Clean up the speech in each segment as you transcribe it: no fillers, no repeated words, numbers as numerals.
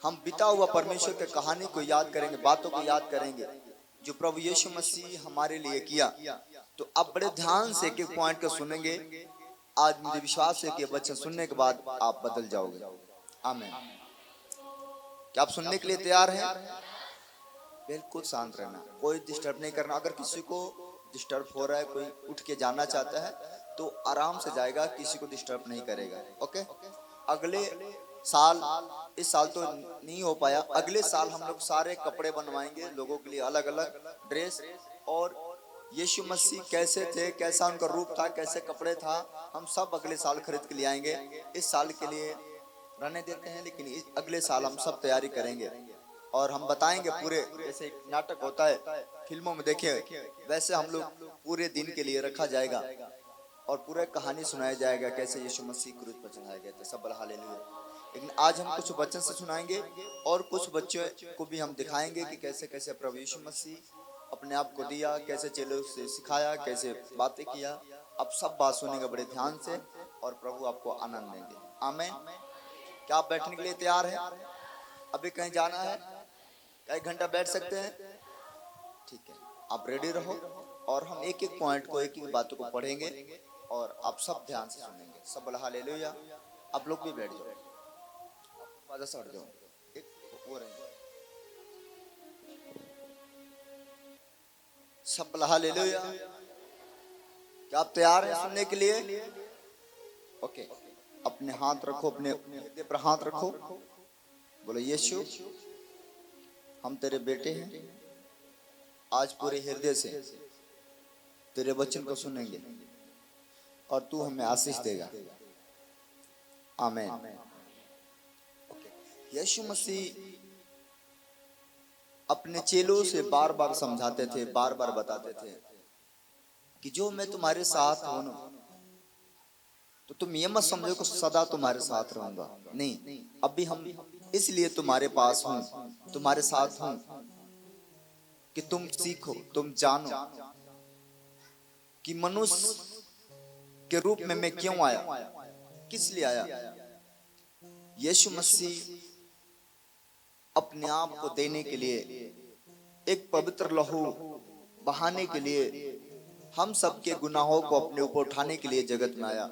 हम बीता हुआ परमेश्वर के कहानी को याद करेंगे, बातों को याद करेंगे जो प्रभु यीशु मसीह हमारे लिए किया। तो आप बड़े ध्यान से एक एक पॉइंट को सुनेंगे। आज मुझे विश्वास है कि ये वचन सुनने के बाद आप बदल जाओगे। आमीन। क्या आप सुनने के लिए तैयार हैं? बिल्कुल शांत रहना, कोई डिस्टर्ब नहीं करना। अगर किसी को डिस्टर्ब हो रहा है, कोई उठ के जाना चाहता है तो आराम से जाएगा, किसी को डिस्टर्ब नहीं करेगा। ओके। अगले साल, इस साल तो नहीं हो पाया, अगले साल हम लोग सारे कपड़े बनवाएंगे लोगों के लिए, अलग अलग ड्रेस। और यीशु मसीह कैसे थे, कैसा उनका रूप था, कैसे कपड़े था, हम सब अगले साल खरीद के ले आएंगे। इस साल के लिए रहने देते हैं, लेकिन अगले साल हम सब तैयारी करेंगे और हम बताएंगे पूरे। जैसे एक नाटक होता है फिल्मों में, देखिए वैसे हम लोग पूरे दिन के लिए रखा जाएगा और पूरा कहानी सुनाया जाएगा कैसे यीशु मसीह क्रूस पर चढ़ाए गए थे। सब बोला हालेलुया। लेकिन आज हम कुछ वचन से सुनाएंगे और कुछ बच्चों को भी हम दिखाएंगे कि कैसे कैसे प्रभु यीशु मसीह अपने आप को दिया, कैसे चेलों से सिखाया, कैसे बातें किया। आप सब बात सुनेंगे बड़े ध्यान से और प्रभु आपको आनंद देंगे। आमीन। क्या आप बैठने के लिए तैयार हैं? अभी कहीं जाना है? क्या 1 घंटा बैठ सकते हैं? ठीक है, आप रेडी रहो और हम एक एक पॉइंट को, एक एक बातों को पढ़ेंगे और आप सब ध्यान से सुनेंगे। सब बोला हालेलुया। आप लोग भी बैठ जाओ, बाजा से हट जाओ, एक वो रहेंगे। सब बोला हालेलुया। क्या आप तैयार हैं सुनने के लिए? ओके। अपने हाथ रखो, अपने हृदय पर हाथ रखो। बोलो यीशु, हम तेरे बेटे हैं, आज पूरे हृदय से तेरे वचन को सुनेंगे और तू हमें आशीष देगा। आमीन। यीशु मसीह अपने चेलों से बार बार समझाते थे, बार बार बताते थे कि जो मैं तुम्हारे साथ हूं ना, तो तुम ये मत समझो कि सदा तुम्हारे साथ रहूंगा। नहीं, अभी हम इसलिए तुम्हारे पास हूं, तुम्हारे साथ हूं कि तुम सीखो, तुम जानो कि मनुष्य के रूप में मैं क्यों आया, किस लिए आया। यीशु मसीह अपने आप को देने के लिए, एक पवित्र लहू बहाने के लिए, हम सबके गुनाहों को अपने ऊपर उठाने के लिए जगत में आया।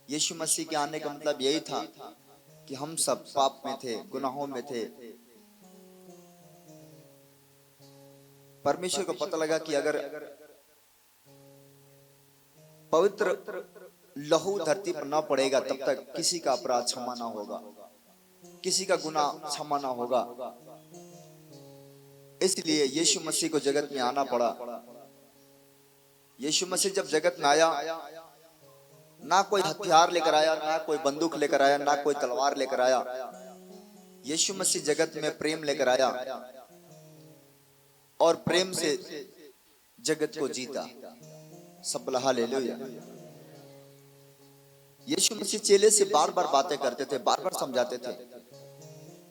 यीशु मसीह के आने का मतलब यही था कि हम सब पाप में थे, गुनाहों में थे। परमेश्वर को पता लगा कि अगर पवित्र लहू धरती पर न पड़ेगा तब तक किसी का अपराध क्षमा ना होगा, किसी का गुनाह क्षमा ना होगा। इसलिए यीशु मसीह को जगत में आना पड़ा। यीशु मसीह जब जगत में आया, ना कोई हथियार लेकर आया, ना कोई बंदूक लेकर आया, ना कोई तलवार लेकर आया। यीशु मसीह जगत में प्रेम लेकर आया और प्रेम से जगत को जीता। सब बोला हालेलुया। यीशु मसीह चेले से बार बार बातें करते थे, बार बार समझाते थे,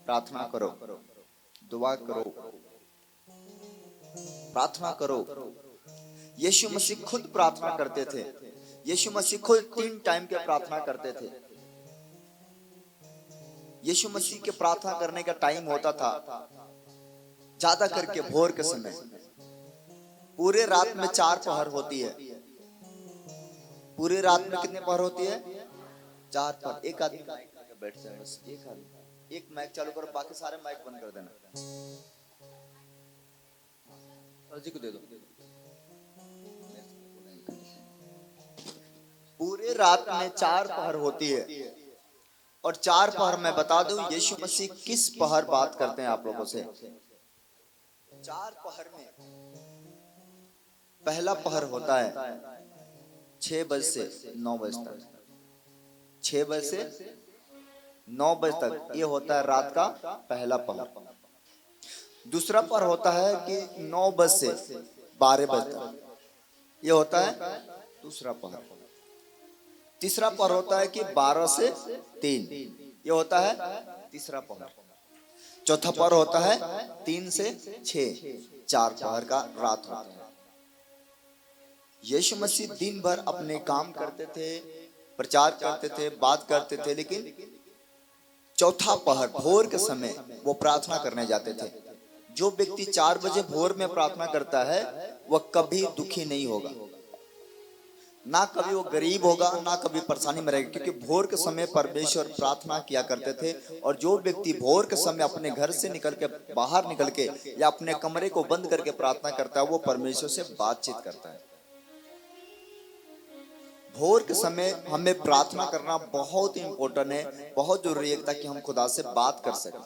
प्रार्थना करो, दुआ करो, प्रार्थना करो। यीशु मसीह खुद प्रार्थना करते थे। यीशु मसीह खुद 3 टाइम के प्रार्थना करते थे। यीशु मसीह के प्रार्थना करने का टाइम होता था ज्यादा करके भोर के समय। पूरे रात में 4 पहर होती है। पूरे रात में कितने पहर होती है? 4 पहर। एक आदमी बैठ जाए, बस एक आदमी, एक माइक चालू करो, बाकी सारे माइक बंद कर देना। जी को दे दो। पूरे रात में 4 पहर होती है और 4 पहर मैं बता दूं यीशु मसीह किस पहर बात करते हैं आप लोगों से। 4 पहर में पहला पहर होता है 6 बजे से 9 बजे तक। 6 बजे से 9 बजे तक ये होता है रात का पहला पहर। दूसरा पहर होता है कि 9 बजे से 12 बजे तक, ये होता है दूसरा पहर। तीसरा पहर होता है कि 12 से 3, ये होता है तीसरा पहर। चौथा पहर होता है 3 से 6, 4 पहर का रात होता है। यीशु मसीह दिन भर अपने काम करते थे, प्रचार करते थे, बात करते थे, लेकिन चौथा पहर भोर के समय वो प्रार्थना करने जाते थे। जो व्यक्ति 4 बजे भोर में प्रार्थना करता है वह कभी दुखी नहीं होगा, ना कभी वो गरीब होगा, ना कभी परेशानी में रहेगा, क्योंकि भोर के समय परमेश्वर प्रार्थना किया करते थे। और जो व्यक्ति भोर के समय अपने घर से निकल के बाहर निकल के या अपने कमरे को बंद करके प्रार्थना करता है वो परमेश्वर से बातचीत करता है। भोर के समय हमें प्रार्थना करना बहुत ही इंपॉर्टेंट है, बहुत जरूरी है ताकि हम खुदा से बात कर सकें।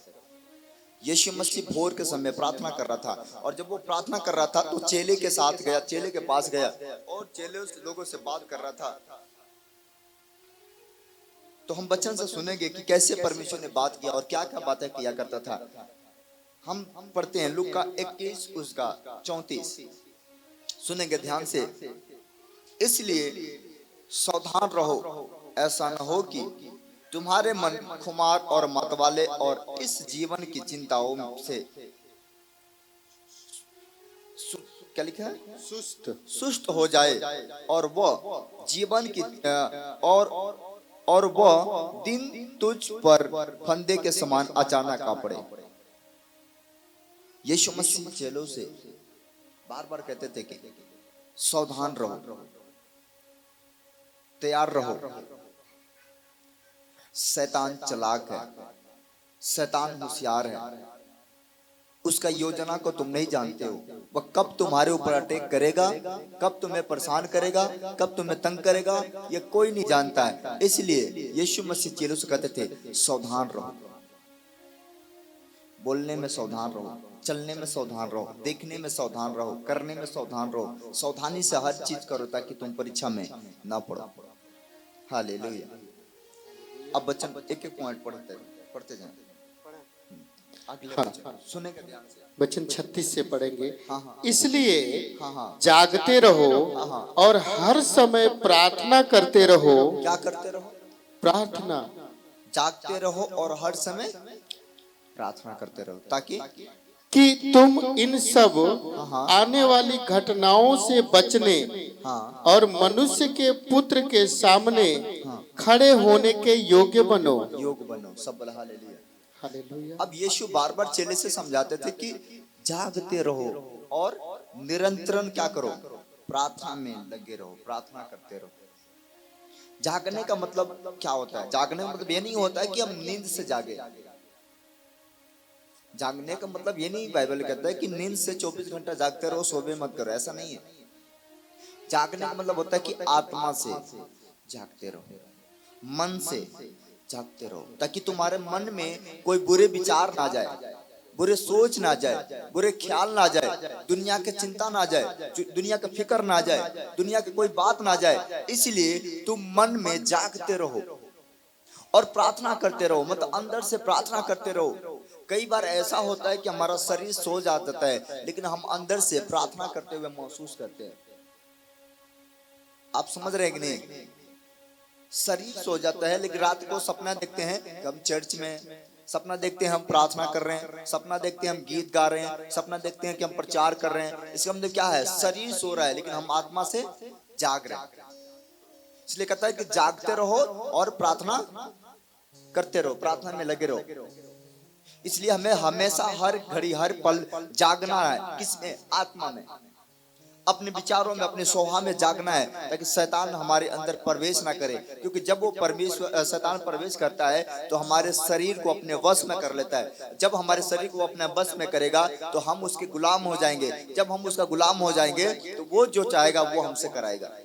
यीशु मसीह भोर के समय प्रार्थना कर रहा था और जब वो प्रार्थना कर रहा था तो चेले के साथ गया, चेले के पास गया और चेले उस लोगों से बात कर रहा था। तो हम वचन से सुनेंगे कि कैसे परमेश्वर ने बात किया और क्या क्या बातें किया करता था। हम पढ़ते हैं लूका 21 उसका 34, सुनेंगे ध्यान से। इसलिए सावधान रहो, ऐसा न हो कि तुम्हारे मन खुमार और मतवाले और इस जीवन की चिंताओं से क्या लिखा है, सुस्त हो जाए और वह जीवन की और वह दिन तुझ पर फंदे के समान अचानक आ पड़े। यीशु मसीह चेलों से बार बार कहते थे कि सावधान रहो, तैयार रहो, शैतान चालाक है, शैतान होशियार है, उसका योजना को तुम नहीं जानते हो। वह कब तुम्हारे ऊपर अटैक करेगा, कब तुम्हें परेशान करेगा, कब तुम्हें तंग करेगा, ये कोई नहीं जानता है। इसलिए यीशु मसीह चेलों से कहते थे सावधान रहो, बोलने में सावधान रहो, चलने में सावधान रहो, देखने में सावधान रहो, करने में सावधान रहो। सावधानी से हर चीज करो ताकि तुम परीक्षा में ना पड़ो। हालेलुया। अब बच्चन एक एक पॉइंट पढ़ते जाएं। हाँ, सुनेंगे ध्यान से। वचन 36 से पढ़ेंगे। हाँ। इसलिए हाँ। जागते रहो और हर समय प्रार्थना करते रहो। क्या करते रहो? प्रार्थना। जागते रहो और हर समय प्रार्थना करते रहो ताकि कि तुम इन सब आने वाली घटनाओं से बचने और मनुष्य के पुत्र के सामने खड़े होने के योग्य बनो। सब बोला हालेलुया। हालेलुया। अब यीशु बार बार चेले से समझाते थे कि जागते रहो और निरंतरन क्या करो, प्रार्थना में लगे रहो, प्रार्थना करते रहो। जागने का मतलब क्या होता है? जागने का मतलब ये नहीं होता है कि हम नींद से जागे। जागने का मतलब ये नहीं बाइबल कहता है कि नींद से 24 घंटा जागते रहो, सोबे मत करो, ऐसा नहीं है। जागने का मतलब होता है कि आत्मा से जागते रहो, मन से जागते रहो, ताकि तुम्हारे मन में कोई बुरे विचार ना जाए, बुरे सोच ना जाए, बुरे ख्याल ना जाए, दुनिया की चिंता ना जाए, दुनिया का फिक्र ना जाए, दुनिया की कोई बात ना जाए। इसलिए तुम मन में जागते रहो और प्रार्थना करते रहो, मतलब अंदर से प्रार्थना करते रहो। कई बार ऐसा होता है कि हमारा शरीर सो जाता है लेकिन हम अंदर से प्रार्थना करते हुए महसूस करते हैं। आप समझ रहे हैं कि नहीं? शरीर सो जाता है लेकिन रात को सपना देखते हैं कि हम चर्च में, सपना देखते हैं हम प्रार्थना कर रहे हैं, सपना देखते हैं हम गीत गा रहे हैं, सपना देखते हैं कि हम प्रचार कर रहे हैं। इसका मतलब क्या है? शरीर सो रहा है लेकिन हम आत्मा से जाग रहे हैं। इसलिए कहता है कि जागते रहो और प्रार्थना करते रहो, प्रार्थना में लगे रहो। इसलिए हमें हमेशा हर घड़ी हर पल जागना है। किसमें? आत्मा में, अपने विचारों में, अपने स्वभाव में जागना है ताकि शैतान हमारे अंदर प्रवेश ना करे। क्योंकि जब वो शैतान प्रवेश करता है तो हमारे शरीर को अपने वश में कर लेता है। जब हमारे शरीर को अपने वश में करेगा तो हम उसके गुलाम हो जाएंगे। जब हम उसका गुलाम हो जाएंगे तो वो जो चाहेगा वो हमसे कराएगा।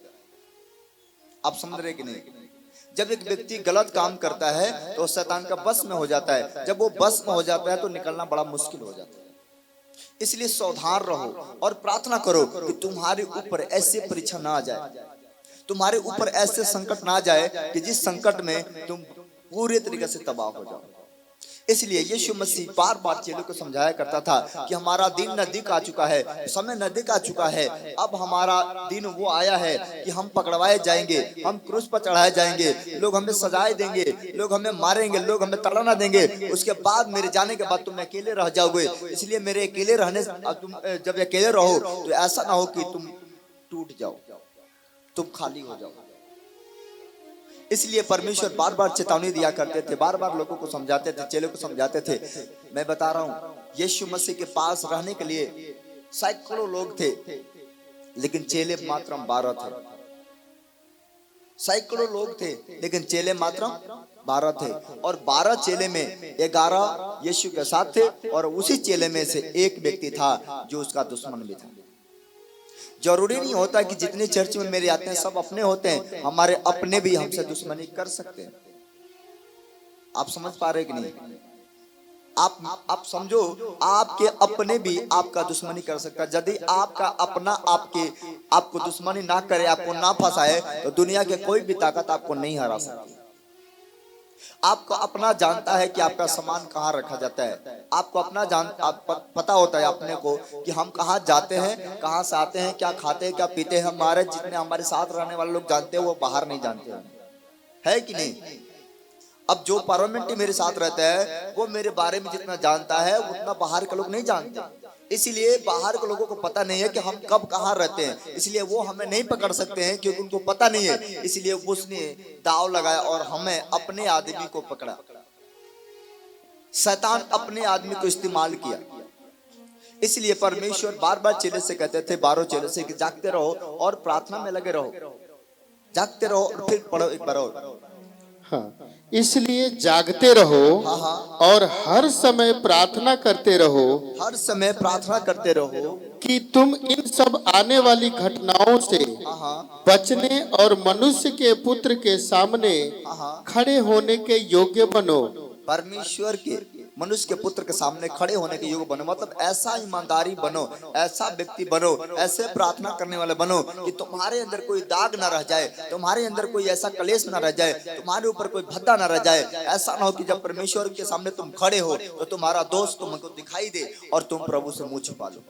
आप समझ रहे कि नहीं? जब एक व्यक्ति गलत काम करता है तो शैतान का बस में हो जाता है। जब वो बस में हो जाता है तो निकलना बड़ा मुश्किल हो जाता है। इसलिए सावधान रहो और प्रार्थना करो कि तुम्हारे ऊपर ऐसे परीक्षा ना आ जाए, तुम्हारे ऊपर ऐसे संकट ना आ जाए कि जिस संकट में तुम पूरे तरीके से तबाह हो जाओ। इसलिए यीशु मसीह बार बार चेलों को समझाया करता था कि हमारा दिन नजदीक आ चुका है, समय नजदीक आ चुका है। अब हमारा दिन वो आया है कि हम पकड़वाए जाएंगे, हम क्रूस पर चढ़ाए जाएंगे, लोग हमें सजाए देंगे, लोग हमें मारेंगे, लोग हमें ताड़ना देंगे। उसके बाद मेरे जाने के बाद तुम अकेले रह जाओगे। इसलिए मेरे अकेले रहने से तुम जब अकेले रहो तो ऐसा ना हो कि तुम टूट जाओ, तुम खाली हो जाओ। इसलिए परमेश्वर बार बार चेतावनी दिया करते थे, बार बार लोगों को समझाते थे, चेलों को समझाते थे। मैं बता रहा हूं, यीशु मसीह के पास रहने के लिए सैकड़ों लोग थे, लेकिन चेले मात्र 12 थे। सैकड़ों लोग थे लेकिन चेले मात्र 12 थे, और 12 चेले में 11 यीशु के साथ थे, और उसी चेले में से एक व्यक्ति था जो उसका दुश्मन भी था। जरूरी नहीं होता कि जितने चर्च में मेरे आते हैं सब अपने होते हैं, हमारे अपने भी हमसे दुश्मनी कर सकते हैं। आप समझ पा रहे कि नहीं? आप समझो, आपके अपने भी आपका दुश्मनी कर सकता है। यदि आपका अपना आपको दुश्मनी ना करे, आपको ना फंसाए, तो दुनिया के कोई भी ताकत आपको नहीं हरा सकती। आपको अपना जानता है कि आपका सामान कहाँ रखा जाता है, आपको अपना पता होता है अपने को कि हम कहाँ जाते हैं, कहाँ से आते हैं, क्या खाते हैं, क्या पीते हैं। हमारे जितने हमारे साथ रहने वाले लोग जानते हैं, वो बाहर नहीं जानते है कि नहीं? अब जो परमानेंटली मेरे साथ रहता है वो मेरे बारे में जितना जानता है उतना बाहर के लोग नहीं जानते। इसलिए बाहर के लोगों को पता नहीं है कि हम कब कहाँ रहते हैं, इसलिए वो हमें नहीं पकड़ सकते हैं क्योंकि उनको पता नहीं है। इसलिए उसने दाव लगाया और हमें अपने आदमी को पकड़ा। शैतान अपने आदमी को इस्तेमाल किया। इसलिए परमेश्वर बार बार चेले से कहते थे, 12 चेले से, कि जागते रहो और प्रार्थना में लगे रहो, जागते रहो और फिर पढ़ो एक बार और। हाँ, इसलिए जागते रहो और हर समय प्रार्थना करते रहो, हर समय प्रार्थना करते रहो कि तुम इन सब आने वाली घटनाओं से बचने और मनुष्य के पुत्र के सामने खड़े होने के योग्य बनो। परमेश्वर के मनुष्य के पुत्र के सामने खड़े होने के योग्य बनो, मतलब ऐसा ईमानदारी बनो, ऐसा व्यक्ति बनो, ऐसे प्रार्थना करने वाले बनो कि तुम्हारे अंदर कोई दाग ना रह जाए, तुम्हारे अंदर कोई ऐसा कलेश ना रह जाए, तुम्हारे ऊपर कोई भद्दा ना रह जाए। ऐसा ना हो कि जब परमेश्वर के सामने तुम खड़े हो तो तुम्हारा दोस्त तुमको दिखाई दे और तुम प्रभु से मुंह छुपा लो।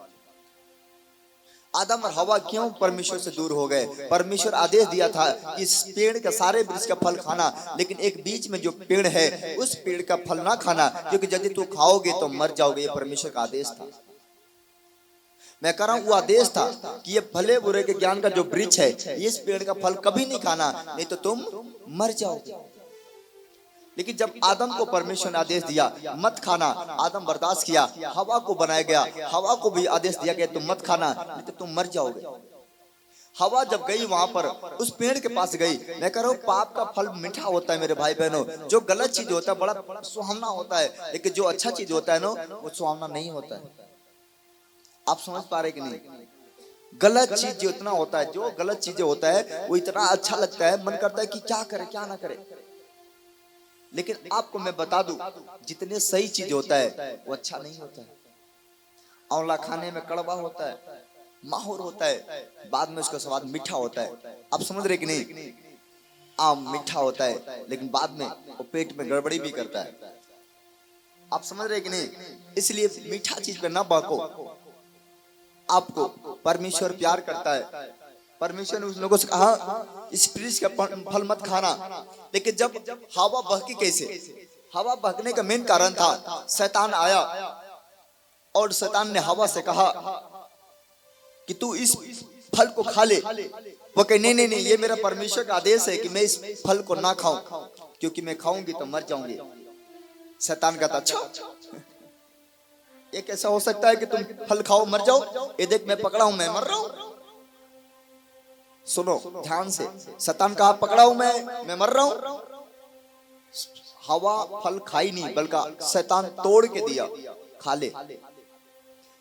आदम और हवा क्यों परमेश्वर से दूर हो गए? परमेश्वर आदेश दिया था कि इस पेड़ का सारे वृक्ष का फल खाना, लेकिन एक बीच में जो पेड़ है उस पेड़ का फल ना खाना, क्योंकि यदि तू खाओगे तो मर जाओगे। ये परमेश्वर का आदेश था। मैं कह रहा हूं, वो आदेश था कि ये भले बुरे के ज्ञान का जो वृक्ष है, इस पेड़ का फल कभी नहीं खाना, नहीं तो तुम मर जाओगे। लेकिन जब आदम को परमेश्वर ने आदेश दिया मत खाना, आदम बर्दाश्त किया। हवा को बनाया गया, हवा को भी आदेश दिया गया तुम मत खाना, नहीं तो तुम मर जाओगे। हवा जब गई वहां पर उस पेड़ के पास गई, मैं कह रहा हूं पाप का फल मीठा होता है मेरे भाई बहनों। जो गलत चीज होता है बड़ा सुहावना होता है, लेकिन जो अच्छा चीज होता है ना वो सुहावना नहीं होता है। आप समझ पा रहे कि नहीं? गलत चीज जो इतना होता है, जो गलत चीजें होता है वो इतना अच्छा लगता है, मन करता है कि क्या करे क्या ना करे। लेकिन आपको मैं बता दूं, जितने सही चीज होता है वो अच्छा नहीं होता है। आंवला खाने में कड़वा होता है, माहौर होता है, बाद में उसका स्वाद मीठा होता है। आप समझ रहे कि नहीं? आम मीठा होता है लेकिन बाद में वो पेट में गड़बड़ी भी करता है। आप समझ रहे कि नहीं? इसलिए मीठा चीज पे ना बको। आपको परमेश्वर प्यार करता है। परमेश्वर ने उस लोगों से कहा इस वृक्ष का फल मत खाना, लेकिन जब हवा बहकी कैसे? हवा बहकने का मेन कारण था शैतान आया और शैतान ने हवा से कहा कि तू इस फल को खा ले। वो कहे नहीं नहीं नहीं, ये मेरा परमेश्वर का आदेश है कि मैं इस फल को ना खाऊं, क्योंकि मैं खाऊंगी तो मर जाऊंगी। शैतान कहता अच्छा ये कैसा हो सकता है कि तुम फल खाओ मर जाओ? ये देख मैं पकड़ा हूं, मैं मर रहा हूं। सुनो ध्यान से, शैतान कहा पकड़ा हूं मैं मर रहा हूं। हवा फल खाई नहीं बल्कि शैतान तोड़ के दिया, खा ले।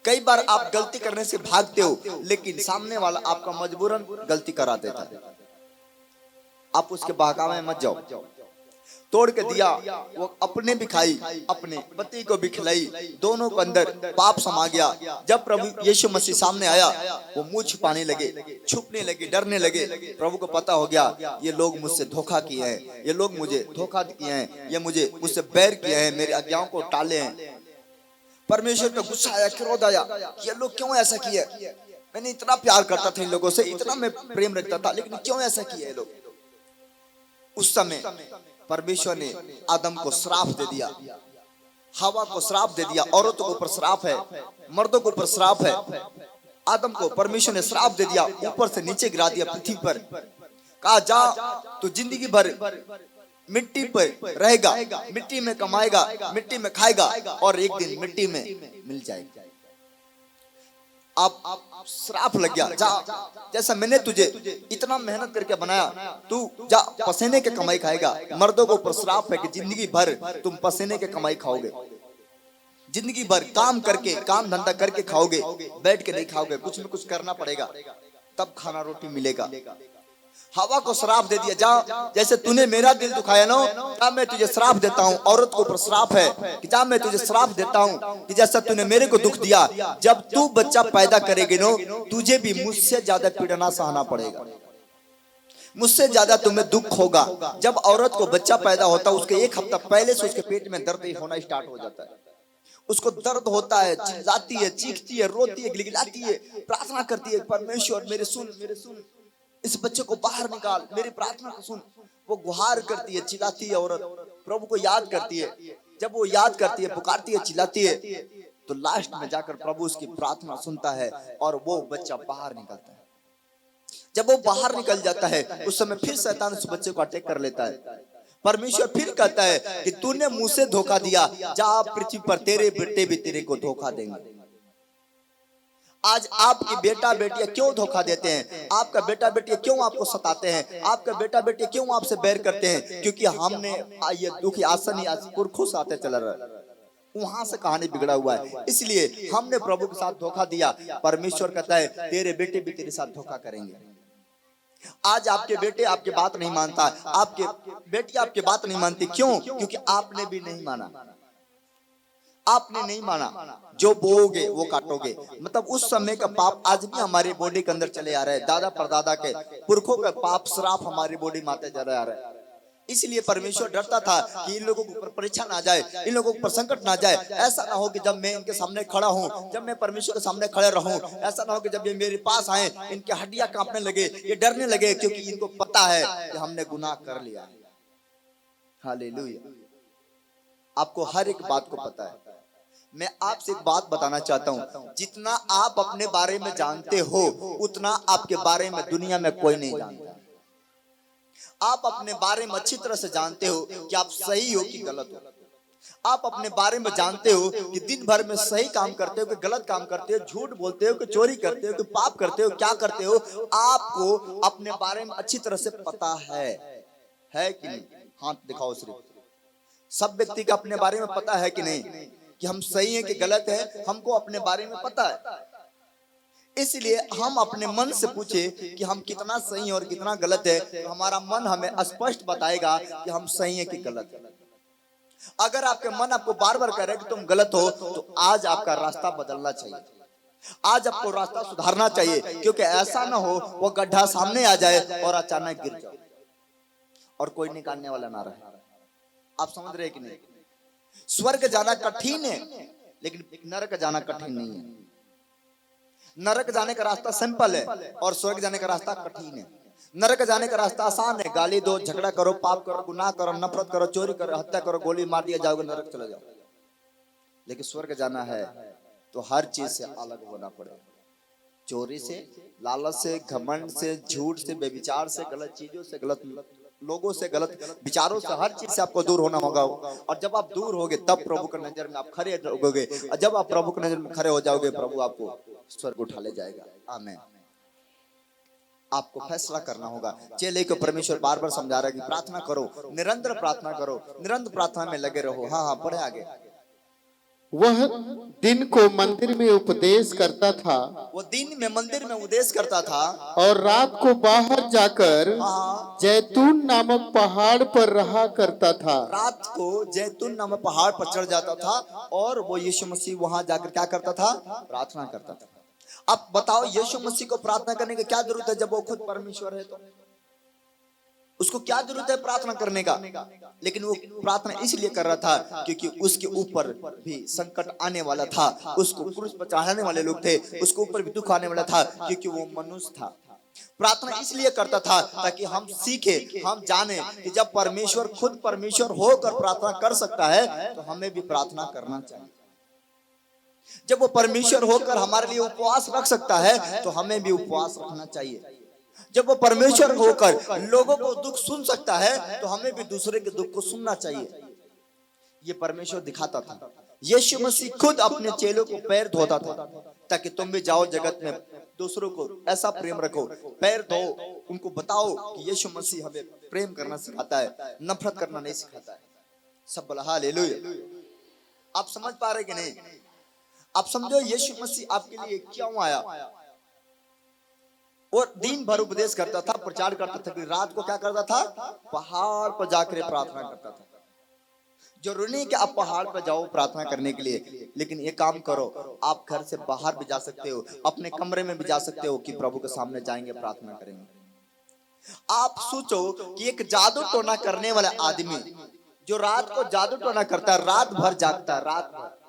कई बार आप गलती करने से भागते हो, लेकिन सामने वाला आपका मजबूरन गलती करा देता है। आप उसके बहकावे में मत जाओ। तोड़ के दिया, वो अपने भी खाई, अपने पति को भी खिलाई, दोनों को अंदर पाप समा गया। जब प्रभु यीशु मसीह सामने आया, वो मुंह छुपाने लगे, छुपने लगे, डरने लगे। प्रभु को पता हो गया ये लोग मुझसे धोखा किए हैं, ये लोग मुझे धोखा किए हैं, ये मुझसे बैर किए हैं, मेरे आज्ञाओं को टाले हैं। परमेश्वर का गुस्सा आया, क्रोध आया, ये लोग क्यों ऐसा किए? मैंने इतना प्यार करता था इन लोगों से, इतना मैं प्रेम रखता था, लेकिन क्यों ऐसा किया ये लोग? उस समय परमेश्वर ने आदम को श्राप दे दिया, हवा को श्राप दे दिया। औरतों के ऊपर श्राप है, मर्दों के ऊपर श्राप है। आदम को परमेश्वर ने श्राप दे दिया, ऊपर से नीचे गिरा दिया पृथ्वी पर। कहा जा तो जिंदगी भर मिट्टी पर रहेगा, मिट्टी में कमाएगा, मिट्टी में खाएगा और एक दिन मिट्टी में मिल जाएगा। आप श्राप लग गया, जा जैसा मैंने तुझे इतना मेहनत करके बनाया, तू जा पसीने के कमाई खाएगा। मर्दों को ऊपर श्राप है कि जिंदगी भर तुम पसीने के कमाई खाओगे, जिंदगी भर काम करके, काम धंधा करके खाओगे, बैठ के नहीं खाओगे, कुछ न कुछ करना पड़ेगा तब खाना रोटी मिलेगा। हवा को श्राप दे दिया, जा जैसे तूने मेरा दिल दुखाया ना, तब मैं तुझे श्राप देता हूँ। औरत को ऊपर श्राप है कि जा मैं तुझे श्राप देता हूँ कि जैसा तूने मेरे को दुख दिया, जब तू बच्चा पैदा करेगी नो, तुझे भी मुझसे ज्यादा पीड़ना सहना पड़ेगा, मुझसे ज्यादा तुम्हें दुख होगा। जब औरत को बच्चा पैदा होता है, उसके एक हफ्ता पहले से उसके पेट में दर्द होना स्टार्ट हो जाता है। उसको दर्द होता है, चिल्लाती है, चीखती है, रोती है, गिड़गिड़ाती है, प्रार्थना करती है, परमेश्वर मेरे सुन, इस बच्चे को बाहर निकाल, मेरी प्रार्थना को सुन। वो गुहार करती है, चिल्लाती है, औरत प्रभु को याद करती है। जब वो याद करती है, पुकारती है, चिल्लाती है, तो लास्ट में जाकर प्रभु उसकी प्रार्थना सुनता है और वो बच्चा बाहर निकलता है। जब वो बाहर निकल जाता है, उस समय फिर शैतान उस बच्चे को अटैक कर लेता है। परमेश्वर फिर कहता है कि तूने मुझसे धोखा दिया, जा पृथ्वी पर तेरे बेटे भी तेरे को धोखा देंगे। आज आपकी बेटा बेटियां क्यों धोखा देते हैं? आपका बेटा बेटियां क्यों आपको सताते हैं? आपका बेटा बेटियां क्यों आपसे बैर करते हैं? क्योंकि हमने ये दुखी आसनी पुरखों से आते चला रहा, वहां से कहानी बिगड़ा हुआ है, इसलिए हमने प्रभु के साथ धोखा दिया। परमेश्वर कहता है तेरे बेटे भी तेरे साथ धोखा करेंगे। आज आपके बेटे आपकी बात नहीं मानता, आपके बेटी आपकी बात नहीं मानती, क्यों? क्योंकि आपने भी नहीं माना, आपने नहीं माना। जो बोओगे वो काटोगे। मतलब उस समय का पाप आज भी हमारे बॉडी के अंदर चले आ रहे हैं, दादा परदादा के पुरखों का पाप श्राप हमारी बॉडी में आते चले आ रहे हैं। इसलिए परमेश्वर डरता था कि इन लोगों के ऊपर परीक्षा ना जाए, इन लोगों के ऊपर संकट ना जाए। ऐसा ना हो कि जब मैं इनके सामने खड़ा हूँ, जब मैं परमेश्वर के सामने खड़े रहूं, ऐसा ना हो कि जब ये मेरे पास आए इनकी हड्डियां कांपने लगे, ये डरने लगे, क्योंकि इनको पता है कि हमने गुनाह कर लिया है। हालेलुया। आपको हर एक बात को पता है। मैं आपसे एक बात बताना चाहता हूँ, जितना आप अपने बारे में जानते हो उतना आपके बारे में दुनिया में कोई नहीं जानता। आप अपने बारे में अच्छी तरह से जानते हो कि आप सही हो कि गलत हो। आप अपने बारे में जानते हो कि दिन भर में सही काम करते हो कि गलत काम करते हो, झूठ बोलते हो कि चोरी करते हो कि पाप करते हो, क्या करते हो। आपको अपने बारे में अच्छी तरह से पता है कि नहीं? हाथ दिखाओ सिर्फ। सब व्यक्ति का अपने बारे में पता है कि नहीं कि हम सही हैं कि गलत है, हमको अपने बारे में पता है। इसलिए हम अपने मन से पूछे कि हम कितना सही और कितना गलत है, तो हमारा मन हमें स्पष्ट बताएगा कि हम सही हैं कि गलत है। अगर आपके मन आपको बार बार कह रहे कि तुम गलत हो, तो आज आपका रास्ता बदलना चाहिए, आज आपको रास्ता सुधारना चाहिए, क्योंकि ऐसा ना हो वो गड्ढा सामने आ जाए और अचानक गिर जाए और कोई निकालने वाला ना रहे। आप समझ रहे कि नहीं? स्वर्ग जाना कठिन है, लेकिन नरक जाना कठिन नहीं है। नरक जाने का रास्ता सिंपल है और स्वर्ग जाने का रास्ता कठिन है। नरक जाने का रास्ता आसान है, गाली दो, झगड़ा करो, पाप करो, गुनाह करो, नफरत करो, चोरी करो, हत्या करो, गोली मार दिया जाओगे, नरक चले जाओ। लेकिन स्वर्ग जाना है तो हर चीज से अलग होना पड़ेगा। चोरी से, लालच से, घमंड से, झूठ से, बेविचार से, गलत चीजों से, गलत लोगों से, गलत विचारों से, हर चीज से आपको दूर होना होगा। और जब आप दूर होगे तब प्रभु की नजर में आप खड़े होगे, और जब आप प्रभु की नजर में खड़े हो जाओगे, प्रभु आपको स्वर्ग उठा ले जाएगा। आमीन। आपको फैसला करना होगा। चेले को परमेश्वर बार बार समझा रहा है कि प्रार्थना करो, निरंतर प्रार्थना करो, निरंतर प्रार्थना में लगे रहो। हाँ, पढ़े आगे। वह दिन को मंदिर में उपदेश करता था, वो दिन में मंदिर में उपदेश करता था, और रात को बाहर जाकर जैतून नामक पहाड़ पर रहा करता था। रात को जैतून नामक पहाड़ पर चढ़ जाता था और वो यीशु मसीह वहां जाकर क्या करता था? प्रार्थना करता था। अब बताओ, यीशु मसीह को प्रार्थना करने की क्या जरूरत है जब वो खुद परमेश्वर है? तो उसको क्या जरूरत है प्रार्थना करने का? लेकिन वो प्रार्थना इसलिए कर रहा था क्योंकि उसके ऊपर भी संकट आने वाला था, उसको क्रूस पर चढ़ाने वाले लोग थे, उसके ऊपर भी दुख आने वाला था, क्योंकि वो मनुष्य था। प्रार्थना इसलिए करता था ताकि हम सीखे, हम जाने कि जब परमेश्वर खुद परमेश्वर होकर प्रार्थना कर सकता है तो हमें भी प्रार्थना करना चाहिए। जब वो परमेश्वर होकर हमारे लिए उपवास रख सकता है तो हमें भी उपवास रखना चाहिए। जब वो परमेश्वर होकर लोगों को दुख सुन सकता है तो हमें भी दूसरे के दुख को सुनना चाहिए। ये परमेश्वर दिखाता था। यीशु मसीह खुद अपने चेलों को पैर धोता था ताकि तुम भी जाओ जगत में दूसरों को ऐसा प्रेम रखो, पैर धो, उनको बताओ कि यीशु मसीह हमें प्रेम करना सिखाता है, नफरत करना नहीं सिखाता है। सब बोला हालेलुया। आप समझ पा रहे कि नहीं? आप समझो यीशु मसीह आपके लिए क्यों आया। वो दिन भर उपदेश करता था, प्रचार करता था, फिर रात को क्या करता था? पहाड़ पर जाकर प्रार्थना करता था। जरूरी नहीं कि आप पहाड़ पर जाओ प्रार्थना करने के लिए, लेकिन ये काम करो, आप घर से बाहर भी जा सकते हो, अपने कमरे में भी जा सकते हो कि प्रभु के सामने जाएंगे, प्रार्थना करेंगे। आप सोचो कि एक जादू टोना करने वाला आदमी जो रात को जादू टोना करता है, रात भर जागता है, रात भर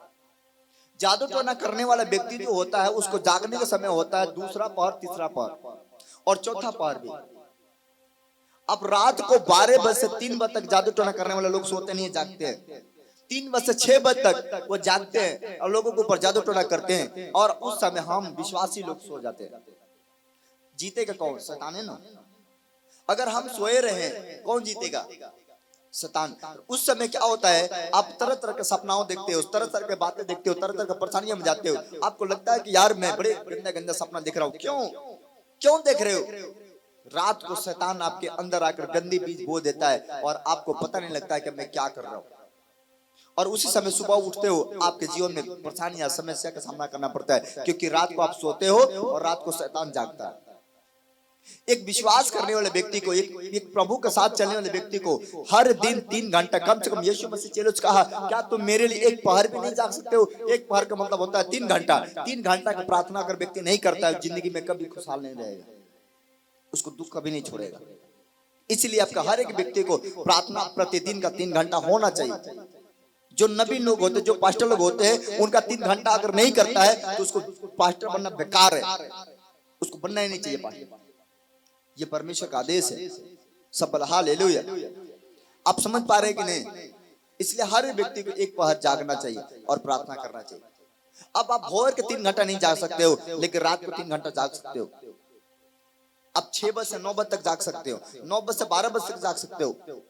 जादू टोना करने वाला व्यक्ति जो होता है उसको जागने का समय होता है दूसरा पहर, तीसरा पहर और चौथा पहर भी। अब रात को 12 बजे से 3 बजे तक जादू टोना करने वाले लोग सोते नहीं, जागते हैं। 3 बजे से 6 बजे तक वो जागते हैं और लोगों के ऊपर जादू टोना करते हैं, और उस समय हम विश्वासी लोग सो जाते हैं। जीतेगा कौन? शैतान है ना। अगर हम सोए रहे कौन जीतेगा? शैतान। उस समय क्या होता है, आप तरह तरह के सपनाओं देखते हो, तरह तरह के बातें देखते हो, तरह तरह के परेशानियों में जाते हो। आपको लगता है कि यार मैं बड़े गंदा गंदा सपना देख रहा हूँ। क्यों देख रहे हो? रात को शैतान आपके अंदर आकर गंदी बीज बो देता है और आपको पता नहीं लगता है कि मैं क्या कर रहा हूँ। और उसी समय सुबह उठते हो, आपके जीवन में परेशानियां, समस्या का सामना करना पड़ता है, क्योंकि रात को आप सोते हो और रात को शैतान जागता है। एक विश्वास करने वाले व्यक्ति को, एक प्रभु के साथ चलने वाले व्यक्ति को हर दिन 3 घंटा कम से कम, यीशु मसीह चेलों से कहा, क्या तुम मेरे लिए एक पहर भी नहीं जाग सकते हो? एक पहर का मतलब होता है 3 घंटा। 3 घंटा की प्रार्थना अगर व्यक्ति नहीं करता है, जिंदगी में कभी खुशहाल नहीं रहेगा, उसको दुख कभी नहीं छोड़ेगा। इसलिए आपका हर एक व्यक्ति को प्रार्थना प्रतिदिन का 3 घंटा होना चाहिए। जो नबी लोग होते, जो पास्टर लोग होते हैं, उनका 3 घंटा अगर नहीं करता है तो उसको पास्टर बनना बेकार है, उसको बनना ही नहीं चाहिए पास्टर। ये परमेश्वर का आदेश है। सब बोला हालेलुया। आप समझ पा रहे हैं कि नहीं? इसलिए हर व्यक्ति को एक पहर जागना चाहिए और प्रार्थना करना चाहिए। अब आप भोर के 3 घंटा नहीं जाग सकते हो, लेकिन रात को 3 घंटा जाग सकते हो। आप 6 बजे से 9 बजे तक जाग सकते हो, 9 बजे से 12 बजे तक जाग सकते हो।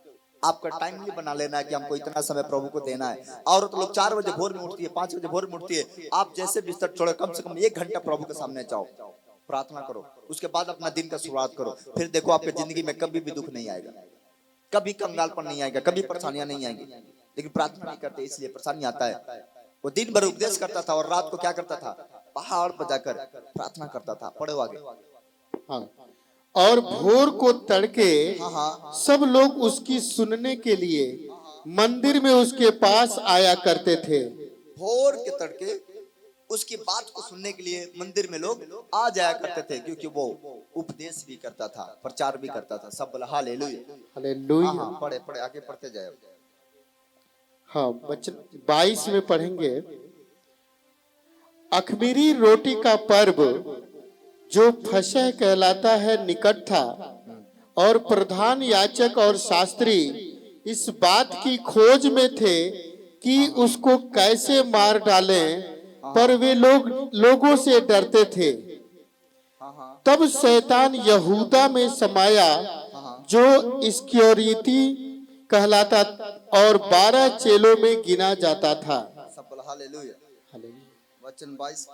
आपका टाइमली बना लेना है कि हमको इतना समय प्रभु को देना है। औरत लोग 4 बजे भोर में उठती है, 5 बजे भोर में उठती है। आप जैसे बिस्तर छोड़ो, कम से कम 1 घंटा प्रभु के सामने जाओ, प्रार्थना करो, उसके बाद अपना दिन का शुरुआत करो। फिर देखो आपके जिंदगी में कभी भी दुख नहीं आएगा, कभी कंगालपन नहीं आएगा, कभी परेशानियां नहीं आएंगी। लेकिन प्रार्थना नहीं करते, इसलिए परेशानी आता है। वो दिन भर उपदेश करता था और रात को क्या करता था? पहाड़ पर जाकर प्रार्थना करता था। पढ़ो आगे। हाँ। और भोर को तड़के हाँ। सब लोग उसकी सुनने के लिए मंदिर में उसके पास आया करते थे। भोर के तड़के उसकी बात को सुनने के लिए मंदिर में लोग आ जाया करते थे, क्योंकि वो उपदेश भी करता था, प्रचार भी करता था। सब बोला हालेलुया। हालेलुया। हाँ, पढ़े पढ़े आगे पढ़ते जाए। हाँ, वचन 22 में पढ़ेंगे। अख़मीरी रोटी का पर्व जो फसह कहलाता है निकट था, और प्रधान याजक और शास्त्री इस बात की खोज में थे कि उसको कैसे मार डालें, पर वे लोगों से डरते थे। तब शैतान यहूदा में समाया जो इस्करियोती कहलाता और 12 चेलों में गिना जाता था। सब बोला हालेलुया। वचन 22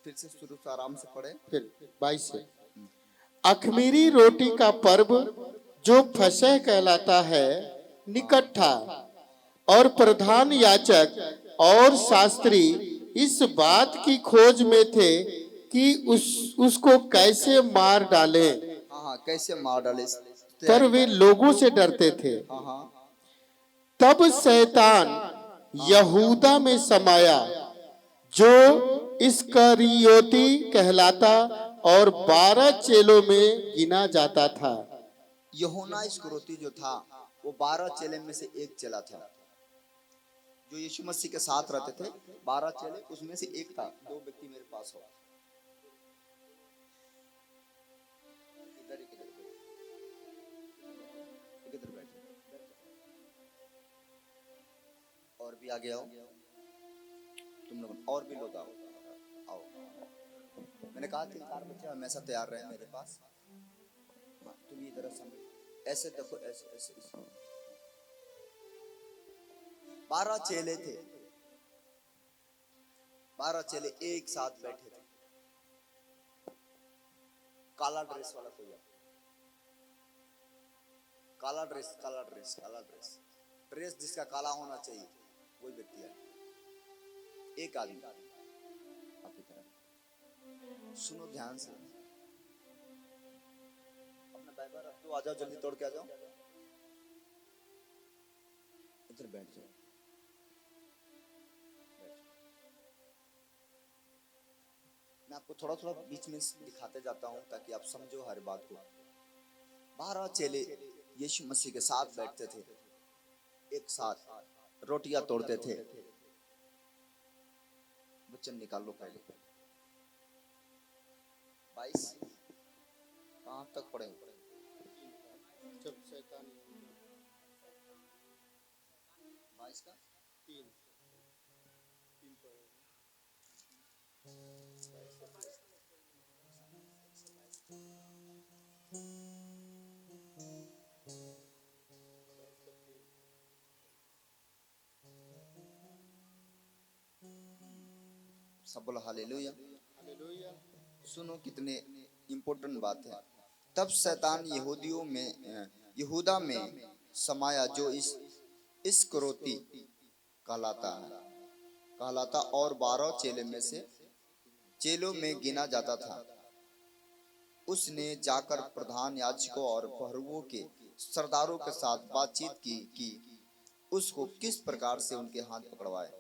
फिर से शुरू से आराम से पढ़े। फिर 22 से। अख़मीरी रोटी का पर्व जो फसह कहलाता है निकट था, और प्रधान याजक और शास्त्री इस बात की खोज में थे कि उसको कैसे मार डाले, कैसे मार डाले, पर वे लोगों से डरते थे। तब शैतान यहूदा में समाया जो इस्करियोती कहलाता और 12 चेलों में गिना जाता था। यूहन्ना इस्करियोती जो था वो 12 चेले में से एक चेला था, जो यीशु मसीह के साथ रहते थे। 12 चेले, उसमें से एक था। 2 व्यक्ति मेरे पास हो, इधर बैठे, और भी आगे आओ, तुम लोग और भी लोग आओ। मैंने कहा 3-4 बच्चे हमेशा तैयार रहे मेरे पास। हाँ, तुम इधर समझ, ऐसे देखो, ऐसे ऐसे, ऐसे। 12 चेले थे, 12 चेले एक साथ बैठे थे। काला ड्रेस वाला कोई, काला ड्रेस, काला ड्रेस, काला ड्रेस, ड्रेस जिसका काला होना चाहिए वही व्यक्ति है। एक आदमी आपकी तरफ, सुनो ध्यान से, अपना बाइबल रख दो, आ जाओ जल्दी तोड़ के आ जाओ, इधर बैठ जाओ, मैं आपको थोड़ा थोड़ा बीच में दिखाते जाता हूं ताकि आप समझो हर बात को। 12 चेले यीशु मसीह के साथ बैठते थे, एक साथ रोटियां तोड़ते थे। वचन निकाल लो पहले, 22 कहां तक पढ़े? जब शैतान 22 का 3 सब बोलो हालेलुया। हालेलुया। सुनो कितने इम्पोर्टेंट बात है। तब शैतान यहूदा में समाया, जो इस्करियोती कहलाता और 12 चेलों में गिना जाता था। उसने जाकर प्रधान याजकों और प्रभुओं के सरदारों के साथ बातचीत की कि उसको किस प्रकार से उनके हाथ पकड़वाए।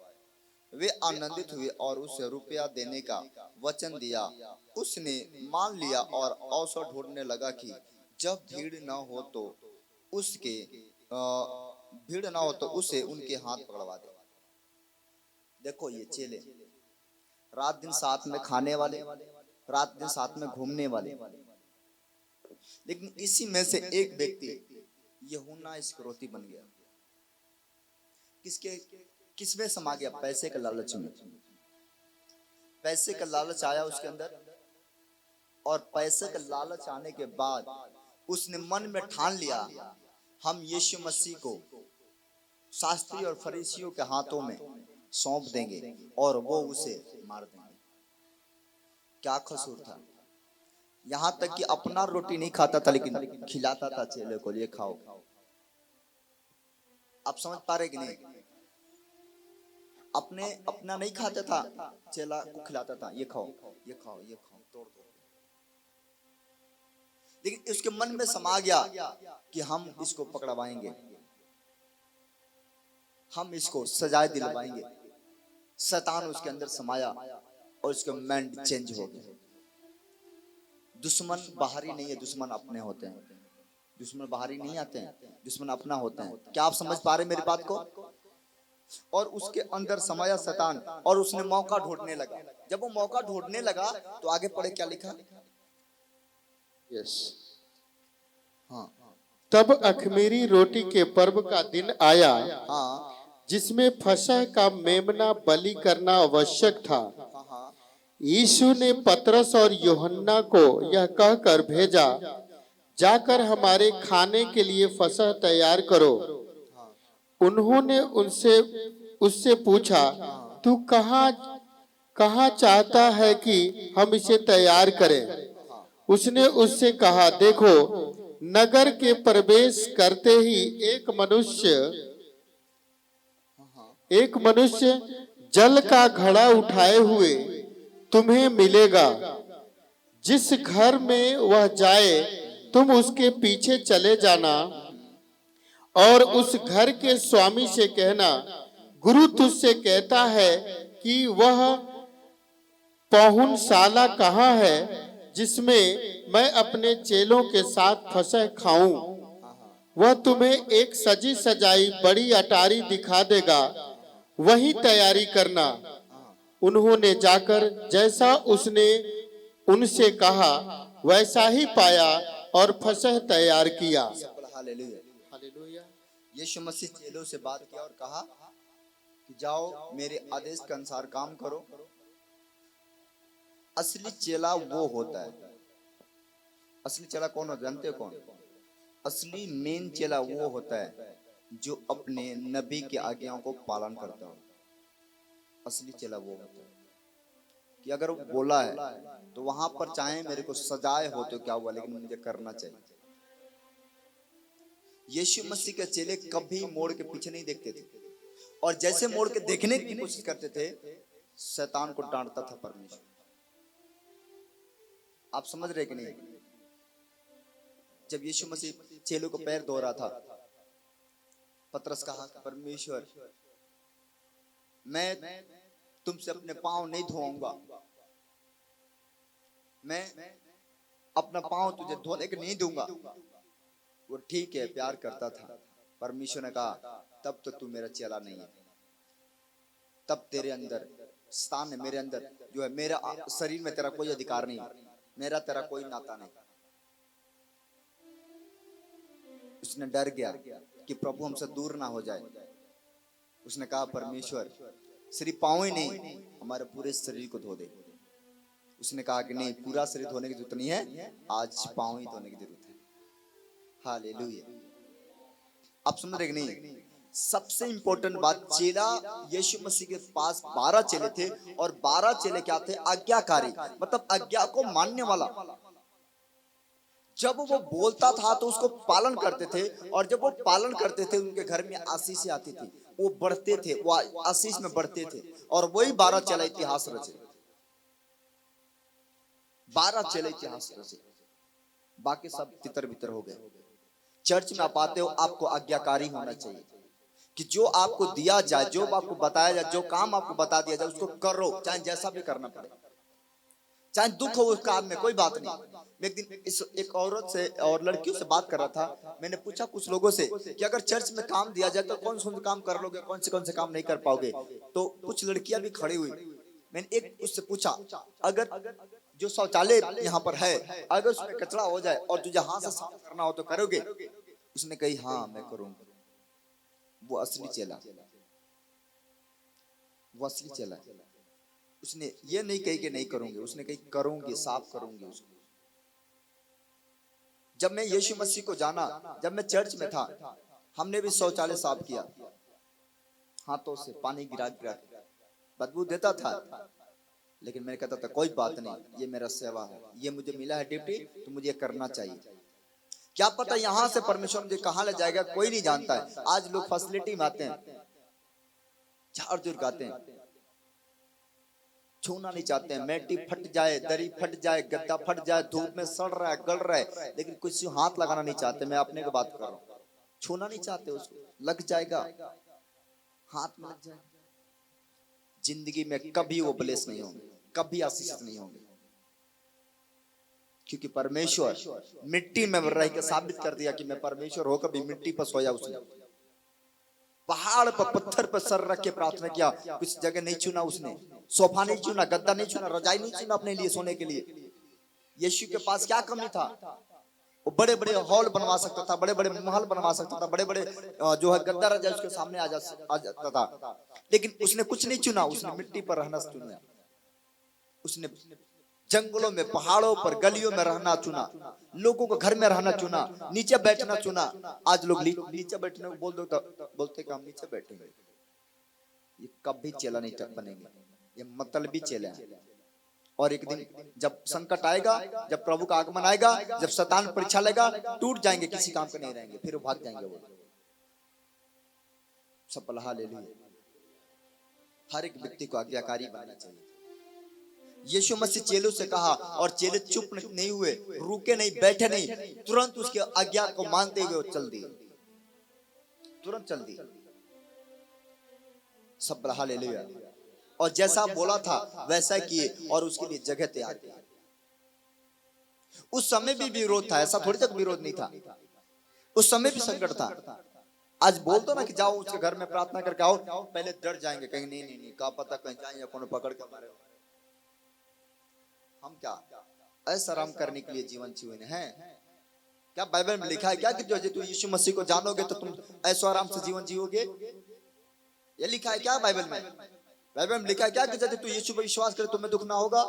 वे आनंदित हुए और उसे रुपया देने का वचन दिया। उसने मान लिया और अवसर ढूंढने लगा कि जब भीड़ न हो तो उसे उनके हाथ पकड़वा दे। देखो ये चेले रात दिन साथ में खाने वाले, रात दिन साथ में घूमने वाले, लेकिन इसी में से एक व्यक्ति यूहन्ना इस्करियोती बन गया। किसमें समा गया? पैसे के लालच में। पैसे का लालच आया उसके अंदर, और पैसे का लालच आने के बाद उसने मन में ठान लिया, हम यीशु मसीह को शास्त्री और फरीसियों के हाथों में सौंप देंगे और वो उसे मार देंगे। क्या कसूर था? यहां तक कि अपना रोटी नहीं खाता था लेकिन खिलाता था चेले को, ये खाओ। आप समझ पा रहे कि नहीं? अपना नहीं खाता था, चेला को खिलाता था, ये खाओ, ये खाओ, ये खाओ, तोड़ दो। लेकिन उसके मन में समा गया कि हम इसको पकड़वाएंगे, हम इसको सजाए दिलवाएंगे। शैतान उसके अंदर समाया और उसका माइंड चेंज हो गया। दुश्मन बाहरी नहीं है, दुश्मन अपने होते हैं। दुश्मन बाहरी नहीं आते हैं, दुश्मन अपना होते हैं। क्या आप समझ पा रहे मेरी बात को? और उसके अंदर समाया शैतान, और उसने मौका ढूंढने लगा। जब वो मौका ढूंढने लगा तो आगे पढ़े क्या लिखा? यस। हाँ। तब अख़मीरी रोटी के पर्व का दिन आया, हाँ। जिसमें फसह का मेमना बलि करना आवश्यक था। हाँ। यीशु ने पतरस और यूहन्ना को यह कहकर भेजा, जाकर हमारे खाने के लिए फसह तैयार करो। उन्होंने उससे पूछा, तू कहाँ चाहता है कि हम इसे तैयार करें? उसने उससे कहा, देखो, नगर के प्रवेश करते ही एक मनुष्य जल का घड़ा उठाए हुए तुम्हें मिलेगा। जिस घर में वह जाए तुम उसके पीछे चले जाना और उस घर के स्वामी से कहना, गुरु तुझसे कहता है कि वह पहुंचाला कहाँ है जिसमें मैं अपने चेलों के साथ फसह खाऊं। वह तुम्हें एक सजी सजाई बड़ी अटारी दिखा देगा, वही तैयारी करना। उन्होंने जाकर जैसा उसने उनसे कहा वैसा ही पाया और फसह तैयार किया। हालेलुया। यीशु मसीह चेलों से बात किया और कहा कि जाओ मेरे आदेश के अनुसार काम करो। असली चेला वो होता है असली चेला कौन होता है जानते हो कौन? असली मेन चेला वो होता है जो अपने नबी की आज्ञाओं को पालन करता हो। असली चेला वो होता है कि अगर वो बोला है तो वहां पर चाहे मेरे को सजाए हो तो क्या हुआ, लेकिन मुझे करना चाहिए। यीशु मसीह के चेले कभी मोड़ के पीछे नहीं देखते थे, और जैसे मोड़ के देखने की कोशिश करते थे शैतान को डांटता था परमेश्वर। आप समझ रहे कि नहीं? जब यीशु मसीह चेलों को पैर धो रहा था, पतरस कहा परमेश्वर मैं तुमसे अपने पांव नहीं धोऊंगा, मैं अपना पांव तुझे धोने के नहीं दूंगा। वो ठीक है, प्यार करता था। परमेश्वर ने कहा तब तो तू मेरा चेला नहीं है, तब तेरे अंदर स्थान है, मेरे अंदर जो है, मेरा शरीर में तेरा कोई अधिकार नहीं, मेरा तेरा कोई नाता नहीं। उसने डर गया कि प्रभु हमसे दूर ना हो जाए। उसने कहा परमेश्वर सिर्फ पांव ही नहीं, हमारे पूरे शरीर को धो दे। उसने कहा कि नहीं, पूरा शरीर धोने की जरूरत नहीं है, आज पांव ही धोने की जरूरत है। हालेलुया। आप समझ रहे कि नहीं? सबसे इंपॉर्टेंट बात, चेला यीशु मसीह के पास 12 चेले थे, और 12 चेले क्या थे? आज्ञाकारी, मतलब आज्ञा को मानने वाला। जब वो बोलता था तो उसको पालन करते थे, और जब वो पालन करते थे उनके घर में आशीष आती थी, वो बढ़ते थे, वो आशीष में बढ़ते थे। और वही 12 चेला इतिहास रचे। 12 चेले इतिहास रचे, बाकी सब तितर बितर हो गए। चर्च में आप आते हो, आपको आज्ञाकारी होना चाहिए कि जो आपको दिया जाए, जो आपको बताया जाए, जो काम आपको बता दिया जाए उसको करो, चाहे जैसा भी करना पड़े, चाहे दुख हो उस काम में, कोई बात नहीं। मैं एक दिन एक औरत से और लड़कियों से बात कर रहा था। मैंने पूछा कुछ लोगों से कि अगर चर्च में काम दिया जाए तो कौन से काम कर लोगे, कौन से काम नहीं कर पाओगे। तो कुछ लड़कियां भी खड़ी हुई। मैंने एक उससे पूछा, अगर जो शौचालय यहाँ पर है, अगर उसमें कचरा हो जाए और तुझे हाथ से साफ करना हो तो करोगे? उसने कही हाँ मैं करूंगा। वो असली चेला, वो असली चेला। उसने ये नहीं कही कि नहीं करूंगी, उसने कही करूंगी, साफ करूंगी उसको। जब मैं यीशु मसीह को जाना, जब मैं चर्च में था, हमने भी शौचालय साफ किया, हाथों से पानी गिरा गिरा, बदबू देता था, लेकिन मैं कहता था कोई बात नहीं, ये मेरा सेवा है, ये मुझे मिला है ड्यूटी, तो मुझे करना चाहिए। क्या पता यहाँ से परमेश्वर मुझे कहाँ ले जाएगा, कोई नहीं जानता है। आज लोग फैसिलिटी में आते हैं, झाड़ झूर गाते हैं, छूना नहीं चाहते हैं। मैटी फट जाए, दरी फट जाए, गद्दा फट जाए, धूप में सड़ रहा है, गल रहा है, लेकिन कुछ हाथ लगाना नहीं चाहते। मैं अपने को बात कर रहा हूँ, छूना नहीं चाहते, उसको लग जाएगा, हाथ में लग जाएगा। जिंदगी में कभी वो ब्लेस नहीं होंगे, कभी आशीषित नहीं होंगे, क्योंकि परमेश्वर मिट्टी में रह के साबित कर दिया कि मैं परमेश्वर होकर भी मिट्टी पर सोया। उसने पहाड़ पर पत्थर पर सर रख के प्रार्थना किया, कुछ जगह नहीं चुना उसने, सोफा नहीं चुना, गद्दा नहीं चुना, रजाई नहीं चुना अपने लिए सोने के लिए। यीशु के पास क्या कमी था? वो बड़े बड़े हॉल बनवा सकता था, बड़े बड़े महल बनवा सकता था, बड़े बड़े जो है गद्दा रजाई उसके सामने आ जाता था, लेकिन उसने कुछ नहीं चुना। उसने मिट्टी पर रहना चुना, उसने जंगलों में, पहाड़ों पर, गलियों में रहना चुना, लोगों को घर में रहना चुना, नीचे बैठना चुना। आज लोग नीचे बैठने को बोलते कि हम नीचे बैठेंगे। ये कभी चेला नहीं बनेंगे, ये मतलबी चेला है। और एक दिन जब संकट आएगा, जब प्रभु का आगमन आएगा, जब शैतान परीक्षा लेगा, टूट जाएंगे, किसी काम के नहीं रहेंगे, फिर वो भाग जाएंगे। वो सब हालेलुया। हर एक व्यक्ति को आज्ञाकारी बनना चाहिए। यीशु मसीह चेलों से कहा, और चेले चुप नहीं हुए, रुके नहीं, बैठे नहीं, तुरंत उसके आज्ञा को मानते हुए चल दिए, तुरंत चल दिए। सब हालेलुया। और जैसा बोला था वैसा किए, और उसके लिए जगह तैयार की। उस समय भी विरोध था, ऐसा थोड़ी तक विरोध नहीं था, उस समय भी संकट था। आज बोलते ना कि जाओ उसके घर में प्रार्थना करके आओ, पहले डर जाएंगे, कहीं नहीं, क्या पता कहीं जाएंगे कौन पकड़ के मारे। हम क्या ऐसा आराम करने के लिए जीवन जीवन है? क्या बाइबल में लिखा है क्या कि जो तुम यीशु मसीह को जानोगे तो तुम ऐसा आराम से जीवन जियोगे? ये लिखा है क्या बाइबल में? बाइबल में लिखा है क्या कि यदि तू यीशु पर विश्वास करे तुम्हें दुख ना होगा?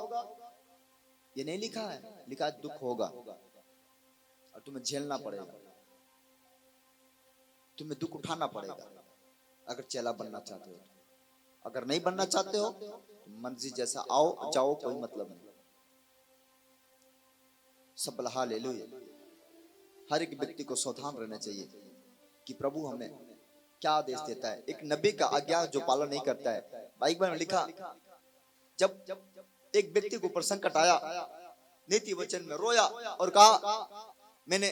ये नहीं लिखा है, लिखा है दुख होगा। और तुम्हें झेलना पड़ेगा, तुम्हें दुख उठाना पड़ेगा अगर चेला बनना चाहते हो। अगर नहीं बनना चाहते हो तो मर्जी जैसा आओ जाओ, कोई मतलब नहीं। सब हालेलुया। हर एक व्यक्ति को सावधान रहना चाहिए कि प्रभु हमें क्या आदेश देता है। एक नबी का आज्ञा जो पालन नहीं करता है, बाइबल में लिखा, जब एक व्यक्ति को ऊपर संकट आया, नीति वचन में रोया और कहा मैंने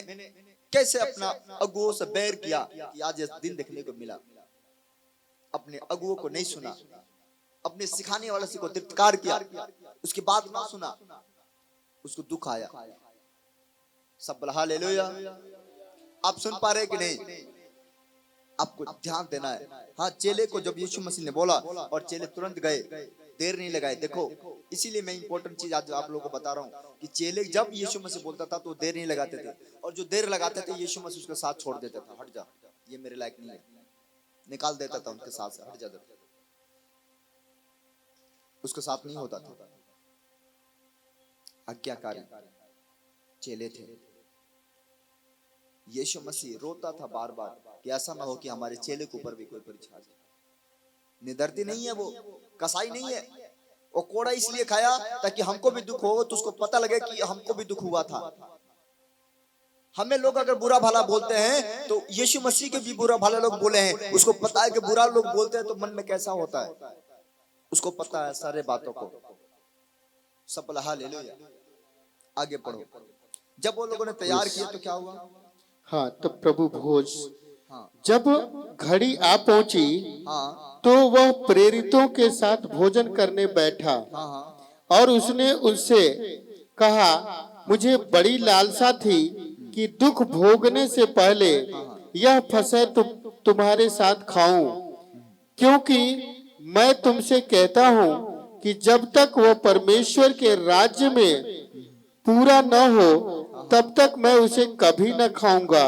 कैसे अपना अगुओं से बैर किया कि आज इस दिन देखने को मिला। अपने अगुओं को नहीं सुना, अपने सिखाने वाले से को तिरस्कार किया, उसकी बात ना सुना, उसको दुख आया। सब हालेलुया। आप सुन पा रहे कि नहीं? आपको ध्यान देना है। हाँ, चेले को जब यीशु मसीह ने बोला और चेले तुरंत गए, देर नहीं लगाए। देखो, इसीलिए मैं इंपॉर्टेंट चीज आज आप लोगों को बता रहा हूँ कि चेले जब यीशु मसीह बोलता था तो देर नहीं लगाते थे, और जो देर लगाते थे यीशु मसीह उसके साथ छोड़ देता था। हट जा, ये मेरे लायक नहीं है, निकाल देता था उनके साथ से। हट जा, उसके साथ नहीं होता था। आज्ञाकारी चेले थे। यीशु मसीह रोता था बार बार कि ऐसा ना हो कि हमारे चेले के ऊपर भी कोई परीक्षा आ जाए। निडरती नहीं है वो, कसाई नहीं है। वो कोड़ा इसलिए खाया ताकि हमको भी दुख हो, तो उसको पता लगे कि हमको भी दुख हुआ था। हमें लोग अगर बुरा भला बोलते हैं तो यीशु मसीह के भी बुरा भला लोग बोले हैं, उसको पता है कि बुरा लोग बोलते हैं तो मन में कैसा होता है, उसको पता है सारे बातों को। सब हालेलुया। आगे पढ़ो। जब वो लोगों ने तैयार किया तो क्या हुआ? हाँ, तब प्रभु भोज हाँ, जब घड़ी आ पहुंची, हाँ, तो वह प्रेरितों के साथ भोजन करने बैठा। हाँ, हाँ, और उसने उनसे कहा, मुझे बड़ी लालसा थी कि दुख भोगने से पहले यह फसह तुम्हारे साथ खाऊं, क्योंकि मैं तुमसे कहता हूं कि जब तक वह परमेश्वर के राज्य में पूरा न हो तब तक मैं उसे कभी न खाऊंगा।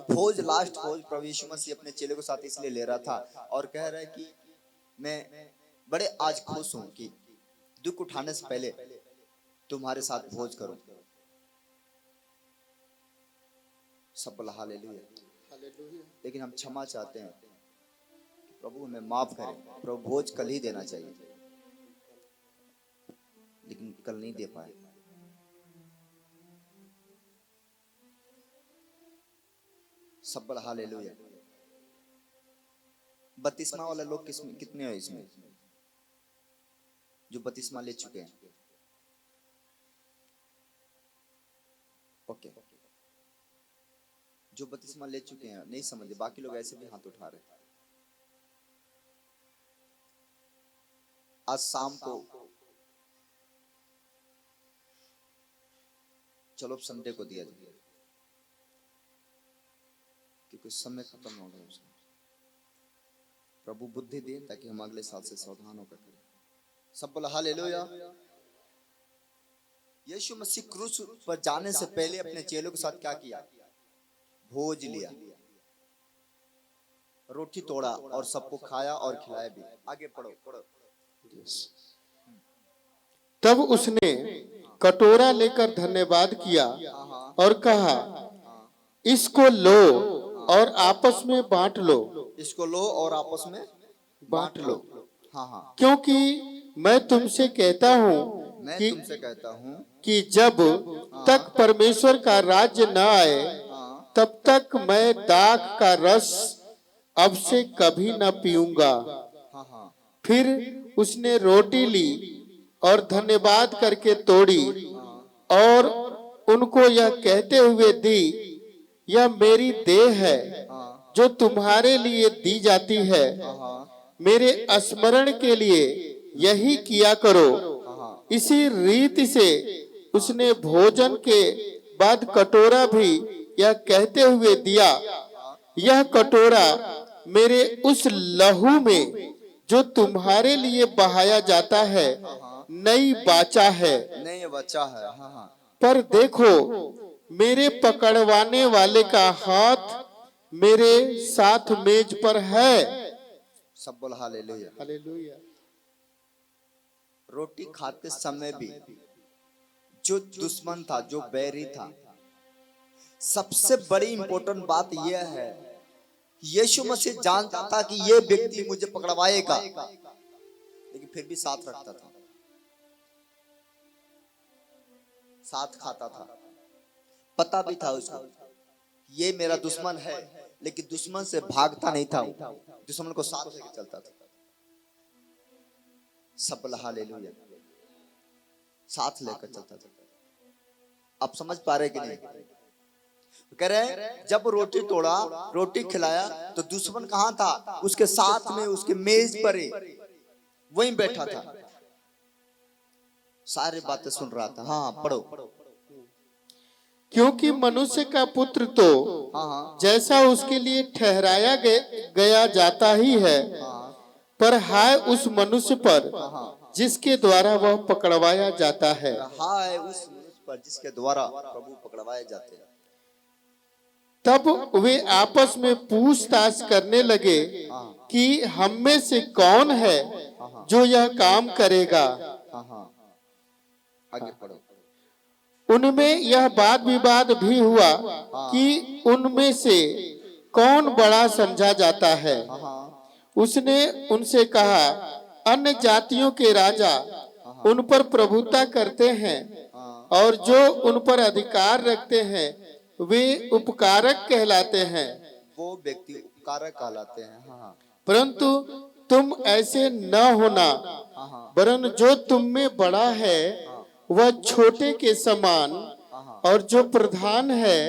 भोज, लास्ट भोज प्रभु यीशु मसीह अपने चेले को साथ इसलिए ले रहा था और कह रहा है कि मैं बड़े आज खुश हूं कि दुख उठाने से पहले तुम्हारे साथ भोज करूं। सब हालेलुया। लेकिन हम क्षमा चाहते हैं, प्रभु हमें माफ करें। प्रभु भोज कल ही देना चाहिए, लेकिन कल नहीं दे पाए। सब हालेलुया। बपतिस्मा वाले लोग कितने हैं इसमें जो बपतिस्मा ले चुके हैं? ओके, जो बपतिस्मा ले चुके हैं नहीं समझे, बाकी लोग ऐसे भी हाथ उठा रहे। आज शाम को चलो संडे को दिया जाए, क्योंकि समय खत्म हो गया उसका। प्रभु बुद्धि दे ताकि हम अगले साल से सावधान होकर करें। सब बोला हालेलुया। यीशु मसीह क्रूस पर जाने से पहले अपने चेलों के साथ क्या किया? भोज लिया, रोटी तोड़ा और सबको खाया और खिलाया भी। आगे पढ़ो, पढ़ो। तब उसने कटोरा लेकर धन्यवाद किया और कहा, इसको लो और आपस में बांट लो। इसको लो और आपस में बांट लो। हाँ, हाँ, क्योंकि मैं तुमसे कहता हूँ कि जब तक परमेश्वर का राज्य न आए तब तक मैं दाख का रस अब से कभी न पीऊंगा। फिर उसने रोटी ली और धन्यवाद करके तोड़ी और उनको यह कहते हुए दी, यह मेरी देह है जो तुम्हारे लिए दी जाती है। मेरे स्मरण के लिए यही किया करो। इसी रीति से उसने भोजन के बाद कटोरा भी यह कहते हुए दिया, यह कटोरा मेरे उस लहू में जो तुम्हारे लिए बहाया जाता है नई वाचा है। नई वाचा है। हाँ, हाँ। पर देखो, मेरे पकड़वाने वाले का हाथ मेरे साथ मेज पर है। सब बोल हालेलुया। हालेलुया। रोटी खाते समय भी जो दुश्मन था, जो बैरी था, सबसे बड़ी इंपॉर्टेंट बात यह है, यीशु मसीह जानता था कि ये व्यक्ति मुझे पकड़वाएगा, लेकिन फिर भी साथ रखता था, साथ खाता था। पता भी था उसको ये मेरा दुश्मन है, लेकिन दुश्मन से भागता नहीं था, दुश्मन को साथ लेकर चलता था। सब हालेलुया, साथ लेकर चलता था। आप समझ पा रहे कि नहीं? कह रहे जब रोटी तोड़ा, रोटी खिलाया, तो दुश्मन कहाँ था? उसके साथ में, उसके मेज पर वहीं बैठा था, सारी बातें सुन रहा था। हाँ पढ़ो। क्योंकि मनुष्य का पुत्र तो जैसा उसके लिए ठहराया गया जाता ही है, पर हाय उस मनुष्य पर जिसके द्वारा वह पकड़वाया जाता है। हाय उस मनुष्य पर जिसके द्वारा प्रभु पकड़वाए जाते हैं। तब वे आपस में पूछताछ करने लगे कि हम में से कौन है जो यह काम करेगा। आगे पढ़ो। उनमें यह वाद विवाद भी हुआ कि उनमें से कौन बड़ा समझा जाता है। उसने उनसे कहा, अन्य जातियों के राजा उन पर प्रभुता करते हैं, और जो उन पर अधिकार रखते हैं वे उपकारक कहलाते हैं। वो व्यक्ति उपकारक कहलाते हैं। परंतु तुम ऐसे न होना, वरन जो तुम में बड़ा है वह छोटे के समान, और जो प्रधान है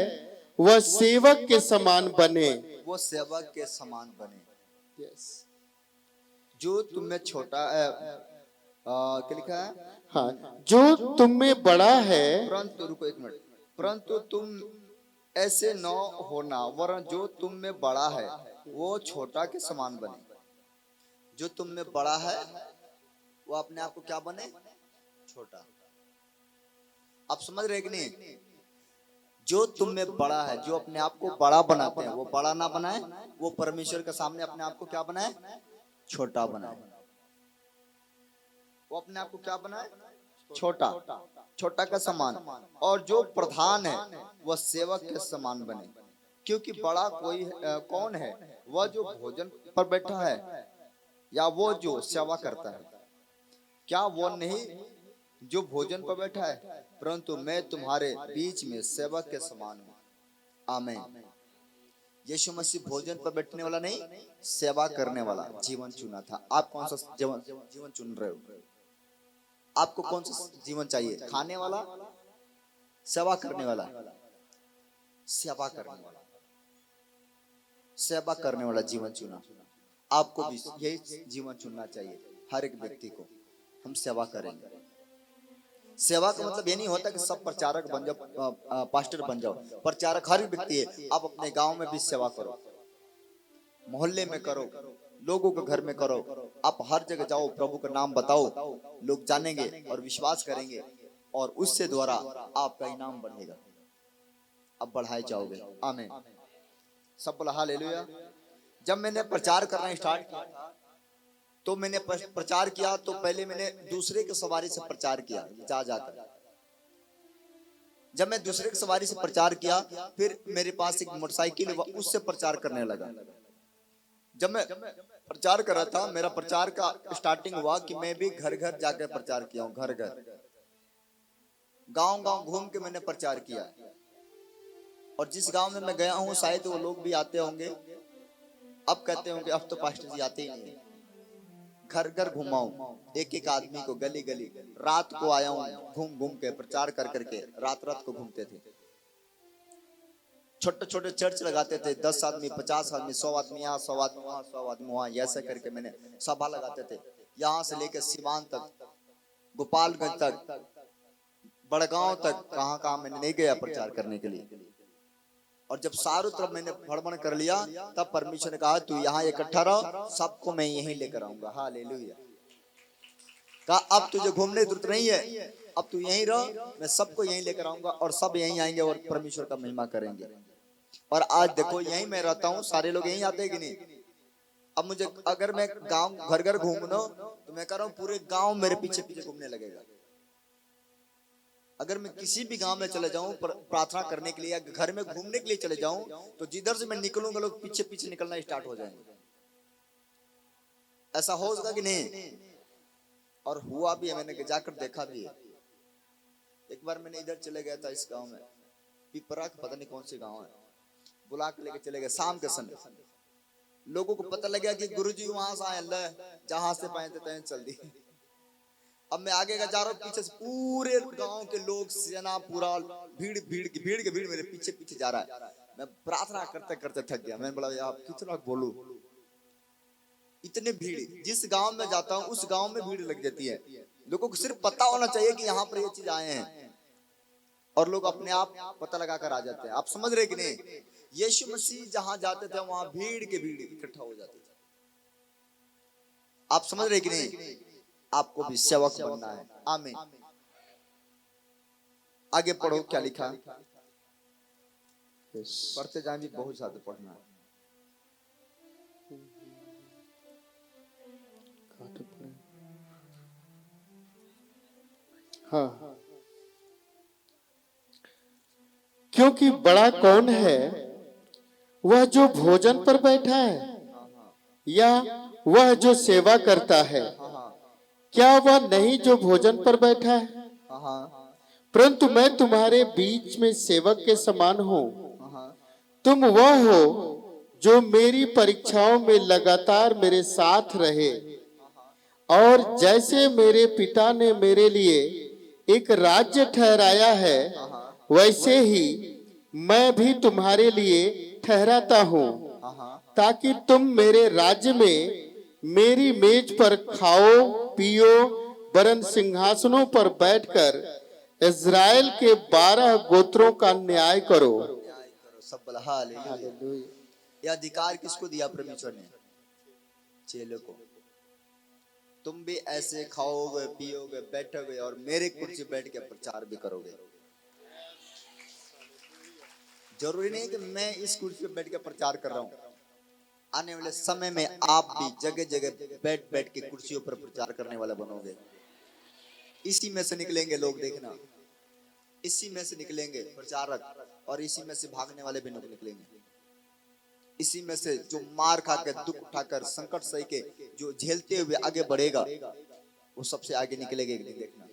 वह सेवक के समान बने। वो सेवक के समान बने। जो तुम में छोटा क्या लिखा है? हाँ, जो तुम में बड़ा है, परंतु रुको एक मिनट, परंतु तुम ऐसे न होना, वरन जो तुम में बड़ा है वो छोटा के समान बने। जो तुम में बड़ा है वो अपने आप को क्या बने? छोटा। आप समझ रहे कि नहीं? जो तुम में बड़ा है, जो अपने आप को बड़ा बनाते हैं, वो बड़ा ना बनाए, वो परमेश्वर के सामने अपने आप को क्या बनाए? छोटा बनाए। वो अपने आप को क्या बनाए? छोटा, छोटा का समान। और जो प्रधान है वह सेवक के समान बने। क्योंकि बड़ा कोई कौन है? वह जो भोजन पर बैठा है या वो जो सेवा करता है? क्या वो नहीं जो भोजन पर बैठा है? परंतु मैं तुम्हारे बीच में सेवक के समान हूँ। आमीन। यीशु मसीह भोजन पर बैठने वाला नहीं, सेवा करने वाला जीवन चुना था। आप कौन सा जीवन चुन रहे हो? आपको कौन सा जीवन चाहिए? खाने वाला, सेवा करने वाला? सेवा करने वाला, सेवा करने वाला जीवन चुना। आपको भी यही जीवन चुनना चाहिए। हर एक व्यक्ति को हम सेवा करेंगे। सेवा का मतलब ये नहीं होता कि सब प्रचारक बन जाओ, पास्टर बन जाओ। प्रचारक हर व्यक्ति है। आप अपने गांव में भी सेवा करो, मोहल्ले में करो, लोगों के घर में करो। आप हर जगह जाओ, प्रभु का नाम बताओ, लोग जानेंगे और विश्वास करेंगे, और उससे द्वारा आपका इनाम बढ़ेगा, आप बढ़ाए जाओगे। आमीन। सब बोला हालेलुया। जब मैंने प्रचार करना स्टार्ट किया, तो मैंने प्रचार किया, तो पहले मैंने दूसरे की सवारी से प्रचार किया, जा जाकर। जब मैं दूसरे की सवारी से प्रचार किया, फिर मेरे पास एक मोटरसाइकिल, उससे प्रचार करने लगा। जब मैं प्रचार कर रहा था, मेरा प्रचार का स्टार्टिंग हुआ कि मैं भी घर घर जाकर प्रचार किया हूँ। घर घर, गांव गांव घूम के मैंने प्रचार किया। और जिस गांव में मैं गया हूँ, शायद वो लोग भी आते होंगे। अब कहते होंगे अब तो पास्टर जी आते ही नहीं। घर घर घुमा हूँ, एक एक आदमी को, गली गली। रात को आया हूँ, घूम घूम के प्रचार कर करके रात रात को घूमते थे। छोटे छोटे चर्च लगाते थे, 10 आदमी, 50 आदमी, 100 आदमी यहाँ, 100 आदमी वहाँ, 100 आदमी वहाँ, ऐसा करके मैंने सभा लगाते थे। यहाँ से लेकर सिवान तक, गोपालगंज तक, बड़गांव तक, कहाँ कहाँ मैंने नहीं गया प्रचार करने के लिए। और जब सारों तरफ मैंने भ्रमण कर लिया, तब परमेश्वर ने कहा तू यहाँ इकट्ठा रहो, सबको मैं यहीं लेकर आऊंगा। हालेलुया। कहा अब तुझे घूमने की जरूरत नहीं है, अब तू यहीं रहो, मैं सबको यहीं लेकर आऊंगा, और सब यहीं आएंगे और परमेश्वर का महिमा करेंगे। और आज देखो यहीं मैं रहता हूँ, सारे लोग यहीं आते हैं कि नहीं? अब मुझे अगर मैं गांव घर घर घूमना, तो मैं कह रहा हूँ पूरे गांव मेरे पीछे पीछे घूमने लगेगा। अगर मैं किसी भी गांव में चले जाऊं प्रार्थना करने के लिए या घर में घूमने के लिए चले जाऊं तो जिधर से मैं निकलूंगा लोग पीछे पीछे निकलना स्टार्ट हो जाएंगे। ऐसा होगा कि नहीं? और हुआ भी है, मैंने जाकर देखा भी है। एक बार मैंने इधर चले गया था इस गांव में, पिपरा का पता नहीं कौन से गांव है, बुला के लेके चले गए शाम के समय। लोगों को पता लगा कि गुरुजी वहां से आए, अल्लाह जहां से पाए थे तय चल दी। अब मैं आगे का जा रहा हूँ, पीछे से पूरे गांव के लोग सेना पूरा भीड़ भीड़ की भीड़ के भीड़ मेरे पीछे पीछे जा रहा है। मैं प्रार्थना करते करते थक गया। मैंने बोला यार कितना बोलूं, इतने भीड़ जिस गांव में जाता हूँ उस गांव में भीड़ लग जाती है। लोगों को सिर्फ पता होना चाहिए कि यहाँ पर ये चीज आए हैं और लोग अपने आप पता लगा कर आ जाते हैं। आप समझ रहे कि नहीं? यीशु मसीह जहां जाते थे वहां भीड़ के भीड़ इकट्ठा हो जाते थे। आप समझ रहे कि नहीं? आपको भी सेवक बनना है। आमीन। आगे पढ़ो क्या लिखा, पढ़ते जाए भी बहुत ज्यादा पढ़ना है। हाँ, क्योंकि बड़ा कौन है, वह जो भोजन पर बैठा है या वह जो सेवा करता है? क्या वह नहीं जो भोजन पर बैठा है? परंतु मैं तुम्हारे बीच में सेवक के समान हूँ। तुम वह हो जो मेरी परीक्षाओं में लगातार मेरे साथ रहे, और जैसे मेरे पिता ने मेरे लिए एक राज्य ठहराया है, वैसे ही मैं भी तुम्हारे लिए ठहराता हूँ, ताकि तुम मेरे राज्य में मेरी मेज पर खाओ पियो, वरन सिंहासनों पर बैठकर इज़राइल के 12 गोत्रों का न्याय करो। सब बोला हालेलुया। यह अधिकार किसको दिया? परमेश्वर ने चेलों को। तुम भी ऐसे खाओगे पियोगे बैठोगे और मेरे कुर्सी बैठ के प्रचार भी करोगे। जरूरी नहीं कि मैं इस कुर्सी पे बैठ के प्रचार कर रहा हूँ, आने वाले समय में आप भी जगह जगह बैठ बैठ के कुर्सियों पर प्रचार करने वाला बनोगे। इसी में से निकलेंगे लोग, देखना, इसी में से निकलेंगे प्रचारक, और इसी में से भागने वाले भी निकलेंगे। इसी में से जो मार खा के दुख उठाकर संकट सही के जो झेलते हुए आगे बढ़ेगा वो सबसे आगे निकलेगा। देखना,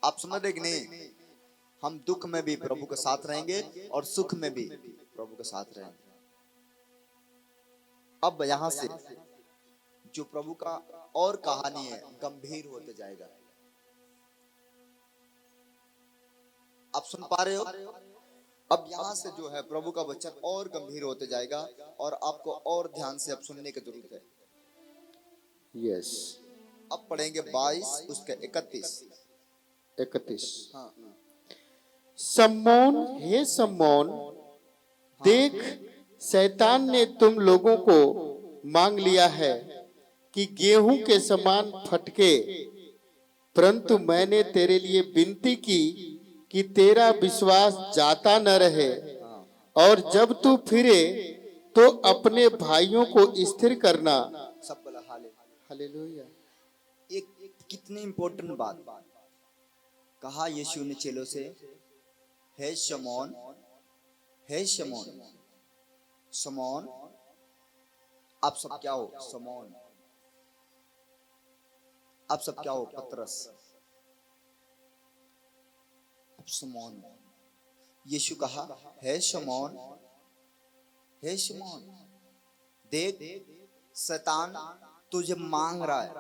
आप समझ रहे कि नहीं? हम दुख में भी प्रभु के साथ रहेंगे और सुख में भी प्रभु के साथ रहेंगे। अब यहां से जो प्रभु का और कहानी है गंभीर होते जाएगा। आप सुन पा रहे हो? अब यहाँ से जो है प्रभु का वचन और गंभीर होते जाएगा और आपको और ध्यान से अब सुनने की जरूरत है। यस। अब पढ़ेंगे 22 उसके 31। हाँ। शमौन, हे शमौन, देख शैतान ने तुम लोगों को मांग लिया है कि गेहूं के समान फटके, परंतु मैंने तेरे लिए विनती की कि तेरा विश्वास जाता न रहे, और जब तू फिरे तो अपने भाइयों को स्थिर करना। सब बोला हालेलुया। एक कितनी इंपॉर्टेंट बात कहा यीशु ने चेलों से, हे शमौन, हे शमौन। शमौन, आप सब क्या हो? शमौन, आप सब क्या हो? पतरस। शमौन, यीशु कहा हे शमौन, हे शमौन, देख शैतान तुझे मांग रहा है।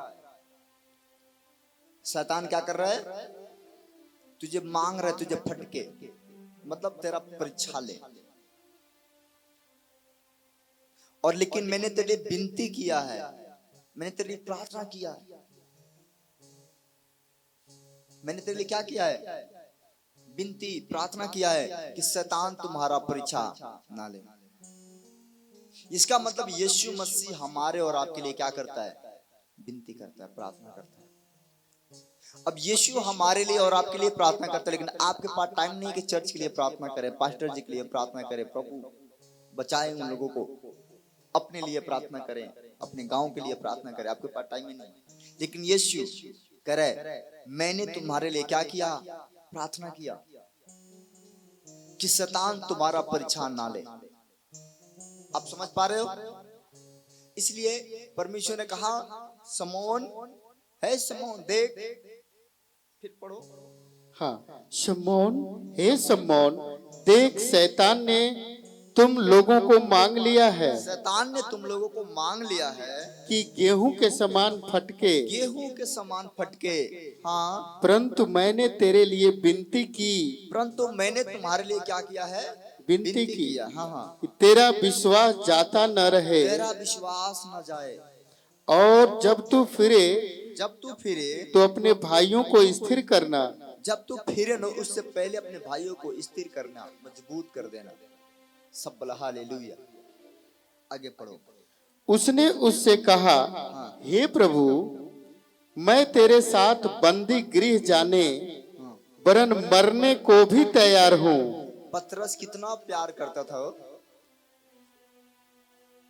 शैतान क्या कर रहा है? तुझे मांग रहा है, तुझे फटके, मतलब तेरा परीक्षा ले। और लेकिन मैंने तेरे लिए विनती किया है, मैंने तेरे लिए प्रार्थना किया है। मैंने तेरे लिए क्या किया है? विनती प्रार्थना किया है कि शैतान तुम्हारा परीक्षा ना ले। इसका मतलब यीशु मसीह हमारे और आपके लिए क्या करता है? विनती करता है, प्रार्थना करता है। अब यीशु हमारे लिए और आपके लिए प्रार्थना करता है, लेकिन आपके पास टाइम नहीं कि चर्च के लिए प्रार्थना करें, पास्टर जी के लिए प्रार्थना करें, प्रभु बचाए उन लोगों को, अपने लिए प्रार्थना करें, अपने गांव के लिए प्रार्थना करें। आपके पास टाइम ही नहीं। लेकिन यीशु करे मैंने तुम्हारे लिए क्या किया, प्रार्थना किया कि शैतान तुम्हारा परिछान ना ले। आप समझ पा रहे हो? इसलिए परमेश्वर ने कहा समौन है, समौन देख, फिर पढ़ो। हाँ, शमौन, हे शमौन, देख शैतान ने तुम लोगों को मांग लिया है, शैतान ने तुम लोगों को मांग लिया है कि गेहूं के समान फटके, गेहूं के समान फटके। हाँ, परंतु मैंने तेरे लिए विनती की, परंतु मैंने तुम्हारे लिए क्या किया है, विनती की, किया। हाँ हाँ, कि तेरा विश्वास जाता न रहे, तेरा विश्वास न जाए, और जब तू फिरे जब तू फिरे तो अपने भाइयों को स्थिर करना। जब तू फिरे न उससे पहले अपने भाइयों को स्थिर करना, मजबूत कर देना। सब बोला हालेलुया। आगे पढ़ो। उसने उससे कहा, हे प्रभु, मैं तेरे साथ बंदी गृह जाने वरन मरने को भी तैयार हूँ। पतरस कितना प्यार करता था,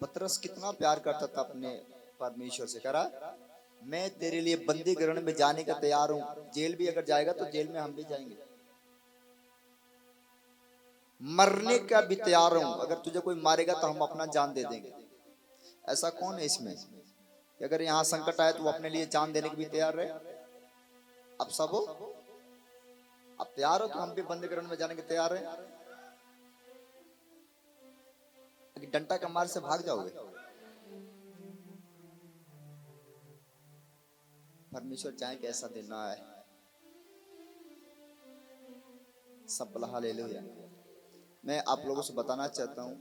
पतरस कितना प्यार करता था अपने परमेश्वर से। करा मैं तेरे लिए बंदी गृह में जाने का तैयार हूँ, जेल भी अगर जाएगा तो जेल में हम भी जाएंगे, मरने का भी तैयार हूँ, अगर तुझे कोई मारेगा तो हम अपना जान दे देंगे। ऐसा कौन है इसमें कि अगर यहाँ संकट आए तो वो अपने लिए जान देने के भी तैयार रहे? अब सब हो, अब तैयार हो तो हम भी बंदी गृह में जाने के तैयार है। डंटा का मार से भाग जाओगे? परमेश्वर चाहे कैसा दिन आए। सब बोला हालेलुया। मैं आप लोगों से बताना चाहता हूं,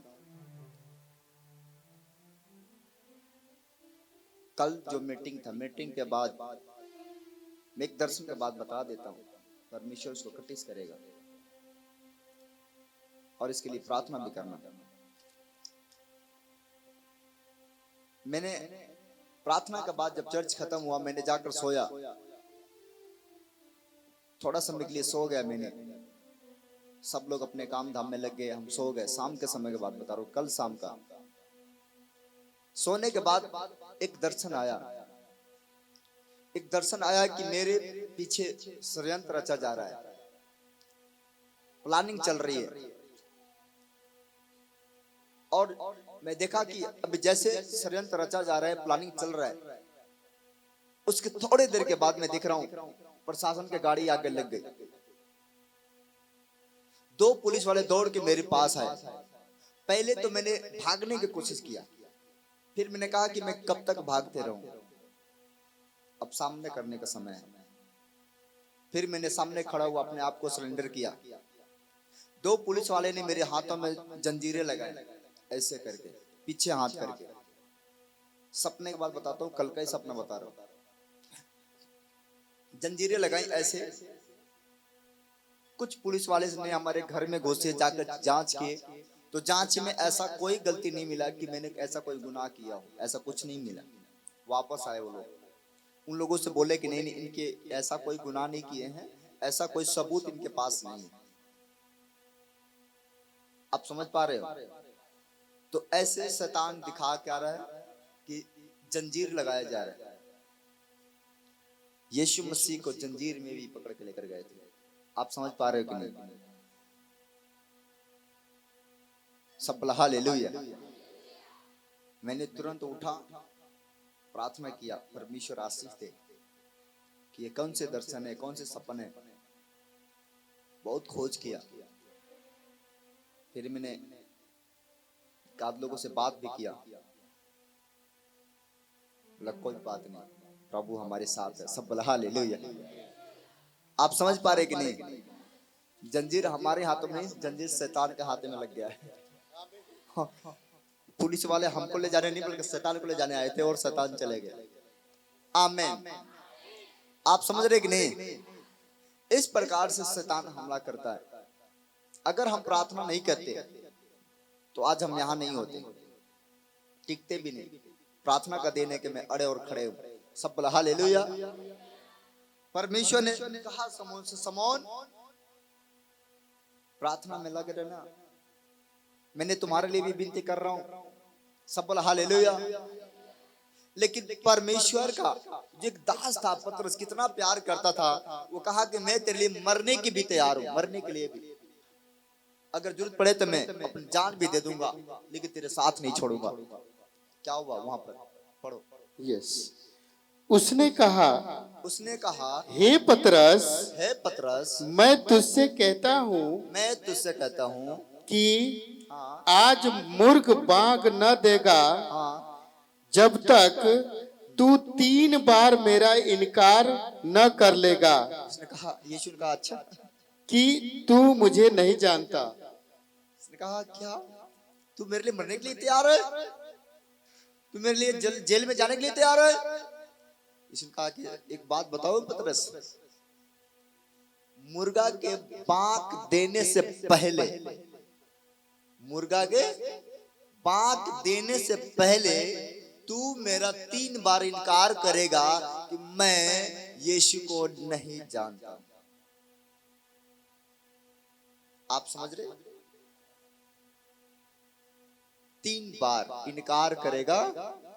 कल जो मीटिंग था, मीटिंग के बाद मैं एक दर्शन के बाद बता देता हूं, परमेश्वर उसको कटिस करेगा और इसके लिए प्रार्थना भी करना। मैंने प्रार्थना के बाद जब चर्च खत्म हुआ, मैंने जाकर सोया, थोड़ा समय के लिए सो गया मैंने। सब लोग अपने काम धाम में लग गए, हम सो गए। शाम के समय के बाद बता रहा हूं, कल शाम का। सोने के बाद एक दर्शन आया, एक दर्शन आया कि मेरे पीछे षड्यंत्र रचा जा रहा है, प्लानिंग चल रही है। और मैं देखा कि अब जैसे षड्यंत्र रचा जा रहा है, प्लानिंग चल रहा है, उसके थोड़ी देर के बाद मैं देख रहा हूं प्रशासन की गाड़ी आगे लग गई। 2 पुलिस वाले दौड़ के मेरे पास आए। पहले तो मैंने भागने की कोशिश किया, फिर मैंने कहा कि मैं कब तक भागते रहूं, अब सामने करने का समय है। फिर मैंने सामने खड़ा हुआ अपने आप को सरेंडर किया। 2 पुलिस वाले ने मेरे हाथों में जंजीरें लगाई, ऐसे करके पीछे हाथ करके। सपने के बाद बताता हूँ, कल का ही सपना बता रहा हूँ। जंजीरें लगाई ऐसे। कुछ पुलिस वाले ने हमारे घर में घुसे, जाकर जांच किए, तो जांच में ऐसा कोई गलती नहीं मिला कि मैंने ऐसा कोई गुनाह किया हो, ऐसा कुछ नहीं मिला। वापस आए वो लोग, उन लोगों से बोले कि नहीं, इनके ऐसा कोई गुनाह नहीं किए हैं, ऐसा कोई सबूत इनके पास नहीं है। आप समझ पा रहे हो? तो ऐसे शैतान दिखा क्या रहा है कि जंजीर लगाया जा रहा है। यीशु मसीह को जंजीर में भी पकड़ के लेकर गए थे। आप समझ पा रहे हो कि नहीं? सब बोला हालेलुया। मैंने तुरंत उठा, प्रार्थना किया, परमेश्वर आशीष दे कि ये कौन से दर्शन है, कौन से सपने है। बहुत खोज किया। फिर मैंने एकाध लोगों से बात भी किया, कोई बात नहीं, प्रभु हमारे साथ है। सब बोला हालेलुया। आप समझ पा रहे कि नहीं? जंजीर हमारे हाथों में नहीं, जंजीर शैतान के हाथ में लग गया है। पुलिस वाले हमको ले जाने नहीं बल्कि शैतान को ले जाने आए थे और शैतान चले गए। आमीन। आप समझ रहे कि नहीं? इस प्रकार से शैतान हमला करता है। अगर हम प्रार्थना नहीं करते तो आज हम यहाँ नहीं होते, टिकते भी नहीं। प्रार्थना का देने के में अड़े और खड़े हो। सब बोला हालेलुया। परमेश्वर ने कहा समौन से, समौन प्रार्थना में लगे रहना, मैंने तुम्हारे लिए भी विनती कर रहा हूं। सब बोला हालेलुया। लेकिन परमेश्वर का जो एक दास था पतरस, कितना प्यार करता था, वो कहा कि मैं तेरे लिए मरने की भी तैयार हूं, मरने के लिए भी, अगर जरूरत पड़े तो मैं अपनी जान भी दे दूंगा, लेकिन तेरे साथ नहीं छोड़ूंगा। क्या हुआ वहां पर, पढ़ो। यस, उसने कहा, उसने कहा, हे पतरस, हे पतरस, मैं तुझसे कहता हूँ मैं तुझसे कहता हूँ कि हाँ आज मुर्ग बांग न देगा हाँ, जब तक तू 3 बार मेरा इनकार न कर लेगा उसने कहा, यीशु ने कहा अच्छा, कि तू मुझे नहीं जानता। उसने कहा क्या तू मेरे लिए मरने के लिए तैयार है, तू मेरे लिए जेल में जाने के लिए तैयार है? यीशु ने कहा कि एक बात बताओ पतरस, मुर्गा के बांक देने से पहले, मुर्गा के बांक देने से पहले तू मेरा 3 बार इनकार करेगा कि मैं यीशु को नहीं जानता। आप समझ रहे? 3 बार इनकार करेगा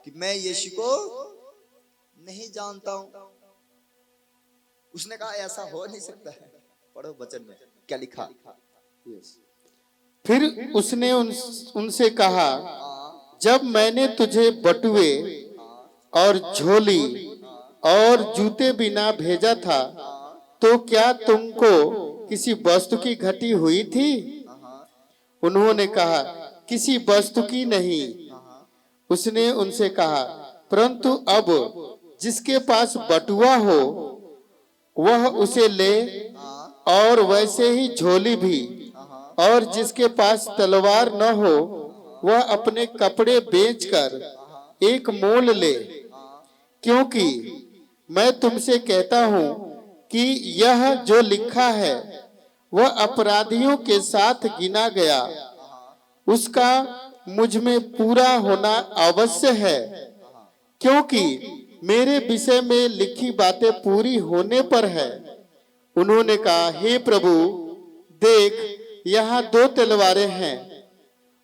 कि मैं यीशु को नहीं जानता हूं। उसने कहा ऐसा हो नहीं सकता है। पढ़ो वचन में क्या लिखा। फिर उसने उनसे कहा, जब मैंने तुझे बटुए और झोली और जूते बिना भेजा था, तो क्या तुमको किसी वस्तु की घटी हुई थी? उन्होंने कहा, किसी वस्तु की नहीं। उसने उनसे कहा, परंतु अब जिसके पास बटुआ हो वह उसे ले, और वैसे ही झोली भी, और जिसके पास तलवार न हो वह अपने कपड़े बेचकर एक मोल ले, क्योंकि मैं तुमसे कहता हूं कि यह जो लिखा है वह अपराधियों के साथ गिना गया, उसका मुझ में पूरा होना अवश्य है। क्योंकि मेरे विषय में लिखी बातें पूरी होने पर है। उन्होंने कहा, हे प्रभु, देख यहाँ 2 तलवारें हैं।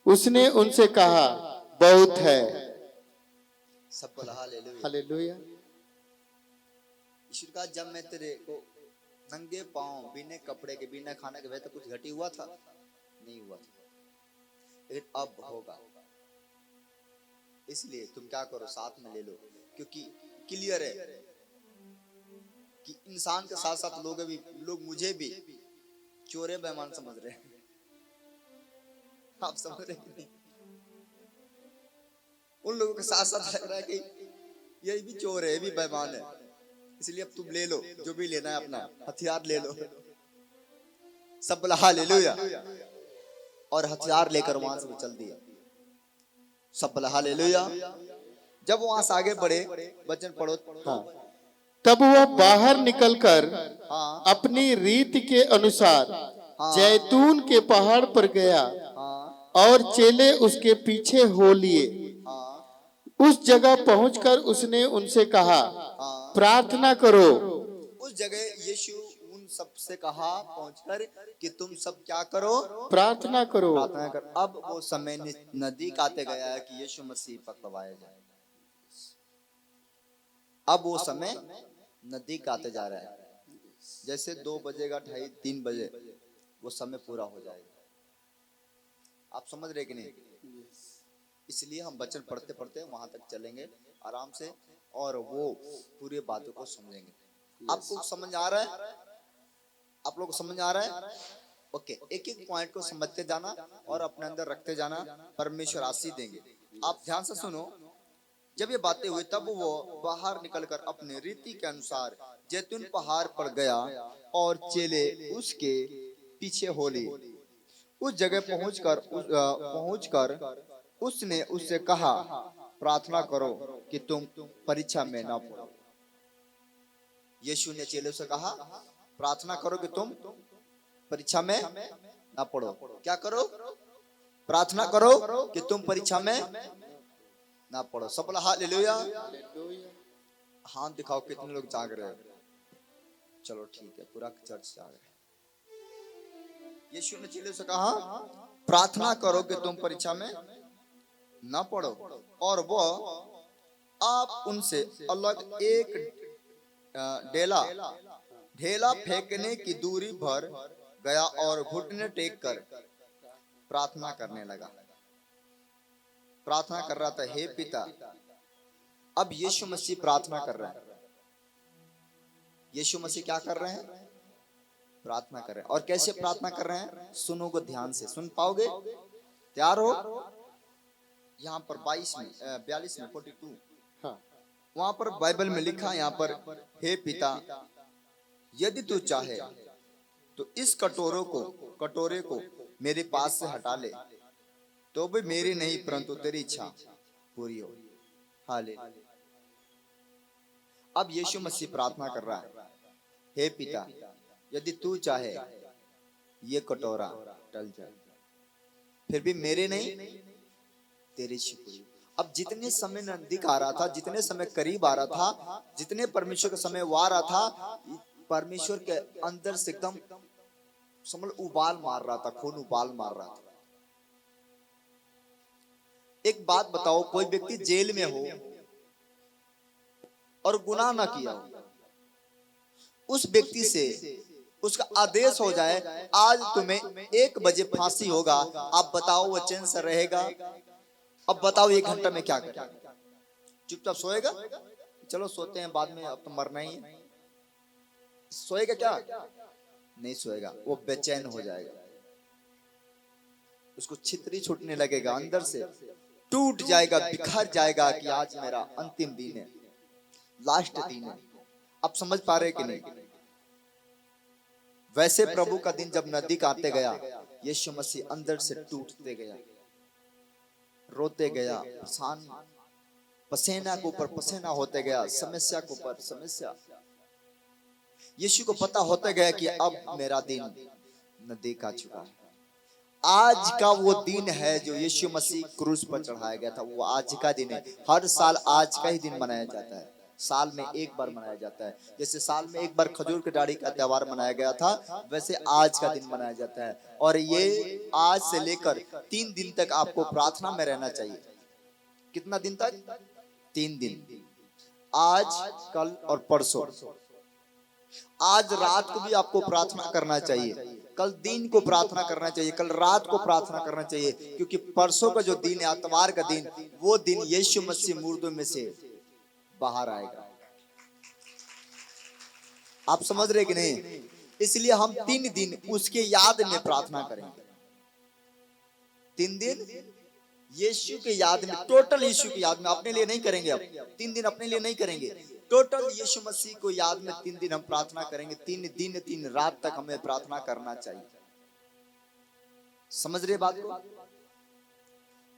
उसने उनसे कहा, बहुत है। सब बोला हालेलुया। हालेलुया। ईश्वर का, जब मैं तेरे को नंगे पांव बिना कपड़े के बिना खाने के भेजा तो कुछ घटी हुआ था? नहीं हुआ था, लेकिन अब होगा। इसलिए तुम क्या करो, साथ में ले लो, क्योंकि क्लियर है कि इंसान के साथ साथ लोग मुझे भी चोरे बेईमान समझ रहे हैं। आप समझ रहे हैं? उन लोगों के साथ साथ लग रहा है कि ये भी चोर है, ये भी बेईमान है, इसलिए अब तुम ले लो जो भी लेना है, अपना हथियार ले लो। सब बोला हालेलुया। और हथियार लेकर वहां से चल दिया। सब बोला हालेलुया। जब वहां से आगे बढ़े, वचन पढ़ो। हाँ, तब वह बाहर निकलकर हाँ, अपनी रीति के अनुसार हाँ, जैतून के पहाड़ पर गया, हाँ, और चेले उसके पीछे हो लिए। हाँ, उस जगह पहुंचकर उसने उनसे कहा, हाँ। प्रार्थना करो। उस जगह यीशु उन सब से कहा पहुंचकर कि तुम सब क्या करो, प्रार्थना करो। प्रार्थना कर। अब वो समय नजदीक आते गया है कि यीशु मसीह पकड़वाया जाए। अब वो समय नजदीक आते जा रहा है। जैसे 2 बजेगा, 2:30, 3 बजे वो समय पूरा हो जाएगा। आप समझ रहे कि नहीं? इसलिए हम वचन पढ़ते पढ़ते वहां तक चलेंगे आराम से, और वो पूरी बातों को समझेंगे। आपको समझ आ रहा है? आप लोग को समझ आ रहा है? ओके, एक एक पॉइंट को समझते जाना और अपने अंदर रखते जाना। परमेश्वर आशीष देंगे। आप ध्यान से सुनो। जब ये बातें हुई तब वो बाहर निकलकर अपने रीति के अनुसार जैतून पहाड़ पर गया, और चेले उसके पीछे हो लिए। उस जगह पहुंचकर उसने उससे कहा, प्रार्थना करो कि तुम परीक्षा में ना पड़ो। यीशु ने चेलों से कहा, प्रार्थना करो कि तुम परीक्षा में ना पड़ो। क्या करो? प्रार्थना करो कि तुम परीक्षा में ना पड़ो। सब बोला हालेलुया। हाथ दिखाओ कितने लोग जाग रहे हो। चलो ठीक है, पूरा चर्च जाग रहा है। यीशु ने चेलों से कहा, प्रार्थना करो कि तुम परीक्षा में ना पड़ो। और वो आप उनसे अलग एक ढेला फेंकने की दूरी भर गया और घुटने टेक कर प्रार्थना करने लगा। प्रार्थना कर रहा था, हे पिता। अब यीशु मसीह प्रार्थना कर रहे हैं। यीशु मसीह क्या कर रहे हैं? प्रार्थना कर रहे हैं। और कैसे प्रार्थना कर रहे हैं? सुनोगे ध्यान से, सुन पाओगे? तैयार हो? यहाँ पर 42 में 42 वहां पर बाइबल में लिखा, यहाँ पर, हे पिता, यदि तू चाहे तो इस कटोरे को मेरे पास से हटा ले, तो भी मेरी नहीं परंतु तेरी इच्छा पूरी हो। हालेलुया। अब यीशु मसीह प्रार्थना कर रहा है, हे पिता, यदि तू चाहे ये कटोरा टल जाए, फिर भी मेरे नहीं तेरी इच्छा पूरी हो। अब जितने समय नजदीक आ रहा था, जितने समय करीब आ रहा था, जितने परमेश्वर का समय वो आ रहा था, परमेश्वर के अंदर से एकदम समझ उबाल मार रहा था, खून उबाल मार रहा था। एक बात बताओ, कोई व्यक्ति जेल में हो और गुनाह ना किया हो, उस व्यक्ति से उसका आदेश हो जाए, आज तुम्हें 1 बजे फांसी होगा, आप बताओ वो चैन से रहेगा? अब बताओ 1 घंटा में क्या करेगा? चुपचाप सोएगा? चलो सोते हैं बाद में, अब तो मरना ही है। सोएगा क्या? नहीं सोएगा, वो बेचैन हो जाएगा, उसको छितरी छूटने लगेगा, अंदर से टूट जाएगा, बिखर जाएगा कि आज मेरा अंतिम दिन है, लास्ट दिन है। आप समझ पा रहे कि नहीं? वैसे प्रभु का दिन जब नजदीक आते गया, यीशु मसीह अंदर से टूटते गया, रोते गया, पसीना के ऊपर पसीना होते गया, समस्या के ऊपर समस्या। यीशु को पता होता गया कि अब मेरा दिन नजदीक आ चुका है। आज का वो दिन है जो यीशु मसीह क्रूस पर चढ़ाया गया था, वो आज का दिन है। हर साल आज का ही दिन मनाया जाता है, साल में 1 बार मनाया जाता है। जैसे साल में 1 बार खजूर की डाली का त्योहार मनाया गया था, वैसे आज का दिन मनाया जाता है। और ये आज से लेकर 3 दिन तक आपको प्रार्थना में रहना चाहिए। कितना दिन तक? 3 दिन, आज, कल और परसों। आज रात को भी आपको प्रार्थना करना चाहिए, कल दिन को प्रार्थना करना चाहिए, कल रात को प्रार्थना करना चाहिए, क्योंकि परसों का जो दिन है, इतवार का दिन, वो दिन यीशु मसीह मुर्दों में से बाहर आएगा। आप समझ रहे कि नहीं? इसलिए हम 3 दिन उसके याद में प्रार्थना करेंगे। 3 दिन यीशु के याद में, टोटल यीशु के याद में, अपने लिए नहीं करेंगे। अब 3 दिन अपने लिए नहीं करेंगे, टोटल यीशु मसीह को याद में 3 दिन हम प्रार्थना करेंगे। 3 दिन 3 रात तक हमें प्रार्थना करना चाहिए। समझ रहे बात को?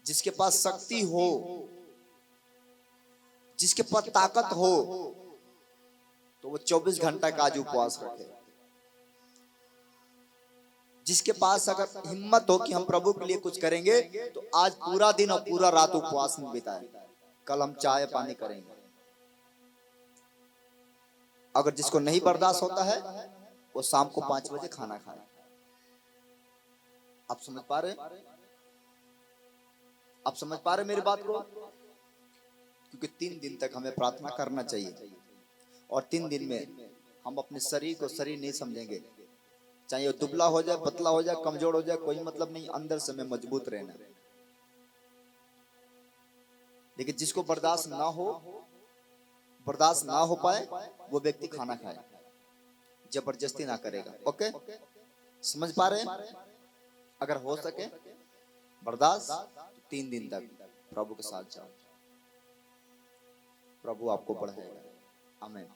जिसके पास शक्ति हो, जिसके पास ताकत हो, तो वो 24 घंटा का आज उपवास रखे। जिसके पास अगर हिम्मत हो कि हम प्रभु के लिए कुछ करेंगे, तो आज पूरा दिन और पूरा रात उपवास में बिताए। कल हम चाय पानी करेंगे। अगर जिसको नहीं बर्दाश्त होता है, वो शाम को 5 बजे खाना खाए। आप समझ पा रहे? आप समझ पा रहे मेरी बात को? क्योंकि 3 दिन तक हमें प्रार्थना करना चाहिए, और 3 दिन में हम अपने शरीर को शरीर नहीं समझेंगे। चाहे वो दुबला हो जाए, पतला हो जाए, कमजोर हो जाए, कोई मतलब नहीं, अंदर से हमें मजबूत रहना। लेकिन जिसको बर्दाश्त ना हो पाए, वो व्यक्ति खाना खाए, जबरदस्ती ना करेगा। ओके, समझ पा रहे हैं? अगर हो सके बर्दाश्त, तो 3 दिन तक प्रभु के साथ जाओ, प्रभु आपको बढ़ाएगा। आमीन।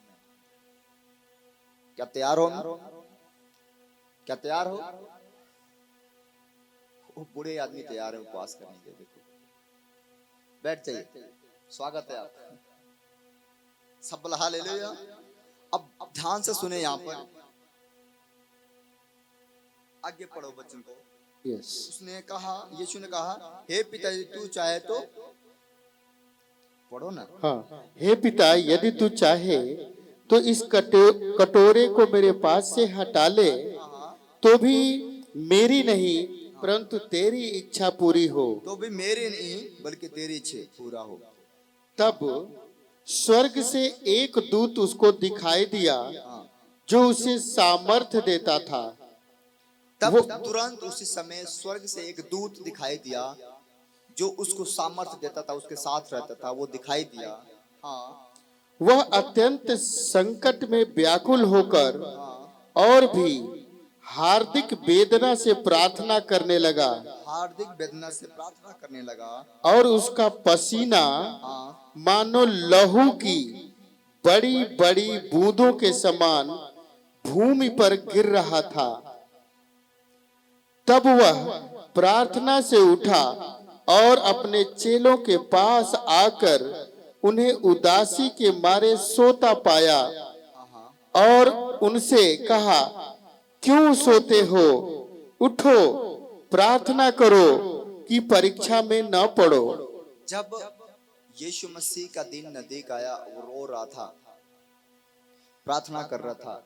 क्या तैयार हो? क्या तैयार हो? वो बूढ़े आदमी तैयार है उपवास करने के लिए। देखो, बैठ जाइए, स्वागत है आपका। सब बोला हालेलुया। अब ध्यान से सुने, यहाँ पर आगे पढ़ो बच्चों को। उसने कहा, यीशु ने कहा, हे पिता यदि तू चाहे तो, पढ़ो ना। हाँ, हे पिता यदि तू चाहे तो इस कटोरे को मेरे पास से हटा ले, तो भी मेरी नहीं परंतु तेरी इच्छा पूरी हो। तो भी मेरी नहीं बल्कि तेरी इच्छा पूरा हो। तब स्वर्ग से एक दूत उसको दिखाई दिया जो उसे सामर्थ्य देता था। तब तुरंत उसी समय स्वर्ग से एक दूत दिखाई दिया जो उसको सामर्थ्य देता था, उसके साथ रहता था, वो दिखाई दिया। हाँ वह अत्यंत संकट में व्याकुल होकर और भी हार्दिक वेदना से प्रार्थना करने लगा हार्दिक वेदना से प्रार्थना करने लगा। और उसका पसीना हाँ मानो लहू की बड़ी बड़ी बूंदों के समान भूमि पर गिर रहा था। तब वह प्रार्थना से उठा और अपने चेलों के पास आकर उन्हें उदासी के मारे सोता पाया और उनसे कहा, क्यों सोते हो? उठो, प्रार्थना करो कि परीक्षा में न पड़ो। जब यीशु मसीह का दिन नजदीक आया, वो रो रहा था, प्रार्थना कर रहा था,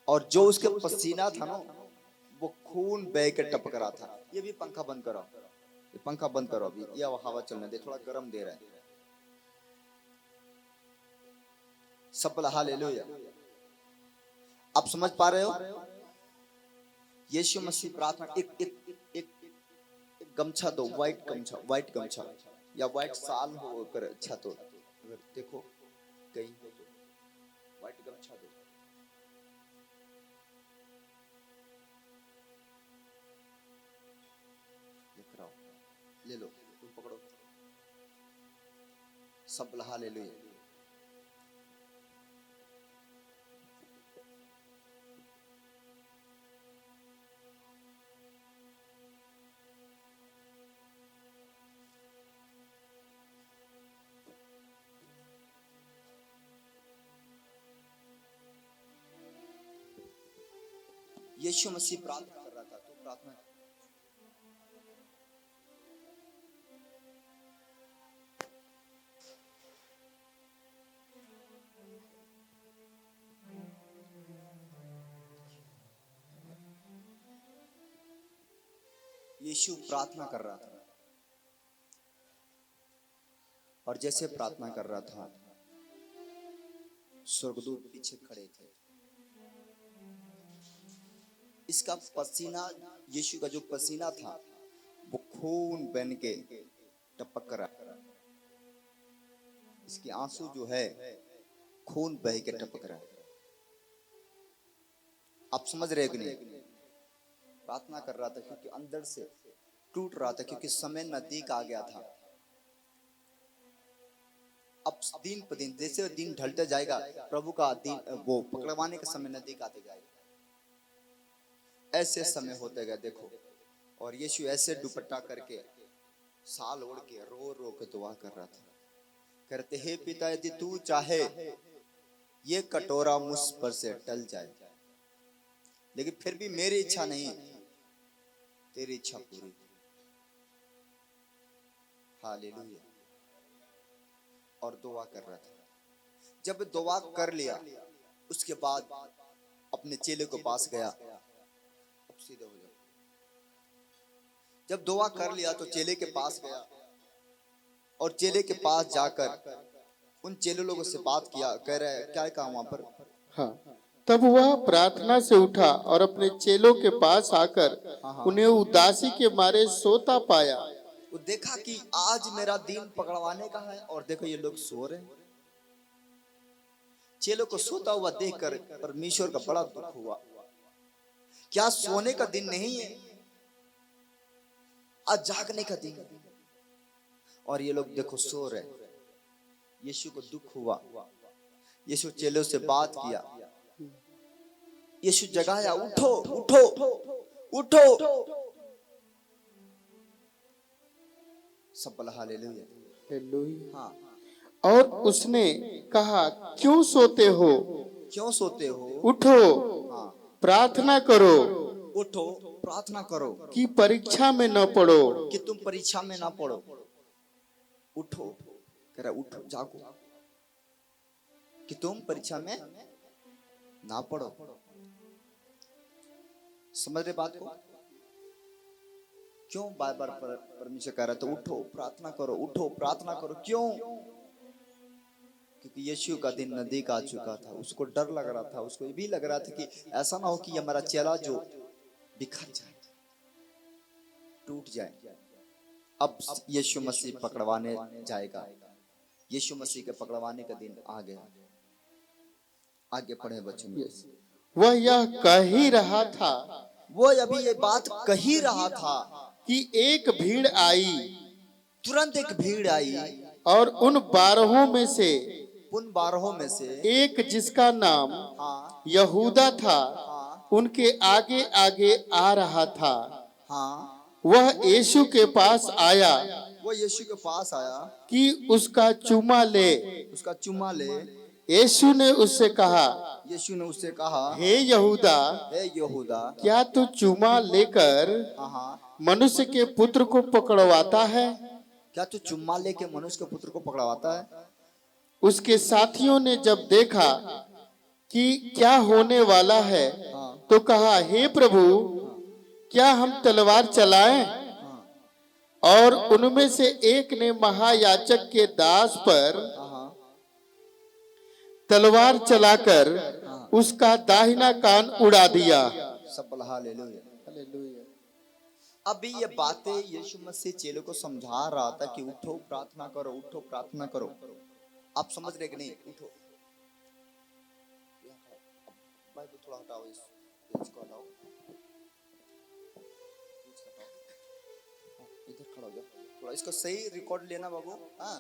और जो उसके पसीना था ना, वो खून बह के टपक रहा था। ये भी पंखा बंद करो, ये पंखा बंद करो, अभी ये हवा चलने दे, थोड़ा गर्म दे रहा है। सब बोला हालेलुया। आप समझ पा रहे हो? यीशु मसीह प्रार्थना, एक एक एक, एक गमछा दो, व्हाइट गमछा या व्हाइट साल हो कर, अच्छा तो अगर देखो कहीं हो तो व्हाइट गमछा दो। लिख रहा हूं, ले लो, तुम पकड़ो। सब बोला हालेलुया। यीशु मसीह प्रार्थना कर रहा था, तो प्रार्थना यीशु प्रार्थना कर रहा था, और जैसे प्रार्थना कर रहा था, स्वर्गदूत पीछे खड़े थे। इसका पसीना, यीशु का जो पसीना था, वो खून बन के टपक रहा। इसके आंसू जो है खून बह के टपक रहा है। आप समझ रहे हो कि नहीं? प्रार्थना कर रहा था क्योंकि अंदर से टूट रहा था, क्योंकि समय नजदीक आ गया था। अब दिन पर दिन, जैसे दिन ढलते जाएगा, प्रभु का दिन, वो पकड़वाने का समय नजदीक आते जाएगा। ऐसे समय होते गए, देखो। और यीशु ऐसे दुपट्टा करके, साल ओढ़ के, रो रो के दुआ कर रहा था, करते, हे पिता, यदि तू चाहे ये कटोरा मुझ पर से टल जाए, लेकिन फिर भी मेरी इच्छा नहीं, तेरी इच्छा पूरी। हालेलुया। और दुआ कर रहा था। जब दुआ कर लिया, उसके बाद अपने चेले के पास गया। अब सीधे हो जाओ। जब दुआ कर लिया तो चेले के पास गया, और चेले के पास जाकर उन चेले लोगों से बात किया। कह रहे, क्या कहा वहां पर? हाँ, तब वह प्रार्थना से उठा और अपने चेलों के पास आकर उन्हें उदासी के मारे सोता पाया। वो देखा कि आज मेरा दिन पकड़वाने का है, और देखो ये लोग सो रहे हैं। चेलों को सोता हुआ देखकर परमेश्वर का बड़ा दुख हुआ। क्या सोने का दिन नहीं है? आज जागने का दिन है। और ये लोग देखो सो रहे। यीशु को दुख हुआ। यीशु चेलों से बात किया। यीशु जगाया, उठो उठो उठो। सब बोला हालेलुया। हालेलुया। हाँ। और उसने कहा, क्यों सोते हो? क्यों सोते हो? उठो, हाँ, प्रार्थना करो उठो, प्रार्थना करो कि परीक्षा में न पड़ो। कि तुम परीक्षा में ना पड़ो। उठो, कह रहा उठो, जागो कि तुम परीक्षा में ना पड़ो। समझ रहे बात को? क्यों बार बार परमेश्वर कह रहा था उठो प्रार्थना करो, उठो प्रार्थना करो? क्यों? क्योंकि यीशु का दिन नजदीक आ चुका था। उसको डर लग रहा था, उसको ये भी लग रहा था कि ऐसा ना हो कि हमारा चेला जो बिखर जाए, टूट जाए। अब यीशु मसीह पकड़वाने जाएगा। यीशु मसीह के पकड़वाने का दिन आ गया। आगे पढ़े बच्चों में। वह यह कह ही रहा था, वो अभी ये बात कह ही रहा था कि एक भीड़ आई, तुरंत एक भीड़ आई और उन 12 में से उन 12 में से एक जिसका नाम हाँ यहूदा था, हाँ उनके आगे आगे आ रहा था। हाँ वह यीशु के पास आया वो यीशु के पास आया कि उसका चूमा ले। उसका चुम्मा ले। यीशु ने उससे कहा, यीशु ने उससे कहा, हे यहूदा, हे यहूदा, क्या तू चूमा लेकर हाँ मनुष्य के पुत्र को पकड़वाता है? क्या तू चुम्मा लेके मनुष्य के पुत्र को पकड़वाता है? उसके साथियों ने जब देखा कि क्या होने वाला है, तो कहा, हे प्रभु, क्या हम तलवार चलाएं? और उनमें से एक ने महायाजक के दास पर तलवार चलाकर उसका दाहिना कान उड़ा दिया। सब बोला हालेलुया। अभी ये बातें यीशु मसीह चेलों को समझा रहा था कि उठो प्रार्थना करो, उठो प्रार्थना करो। आप समझ रहे कि नहीं? उठो, बाइबल थोड़ा हटाओ, इसको हटाओ, इधर खड़ा हो जाओ थोड़ा, इसको सही रिकॉर्ड लेना बाबू। हाँ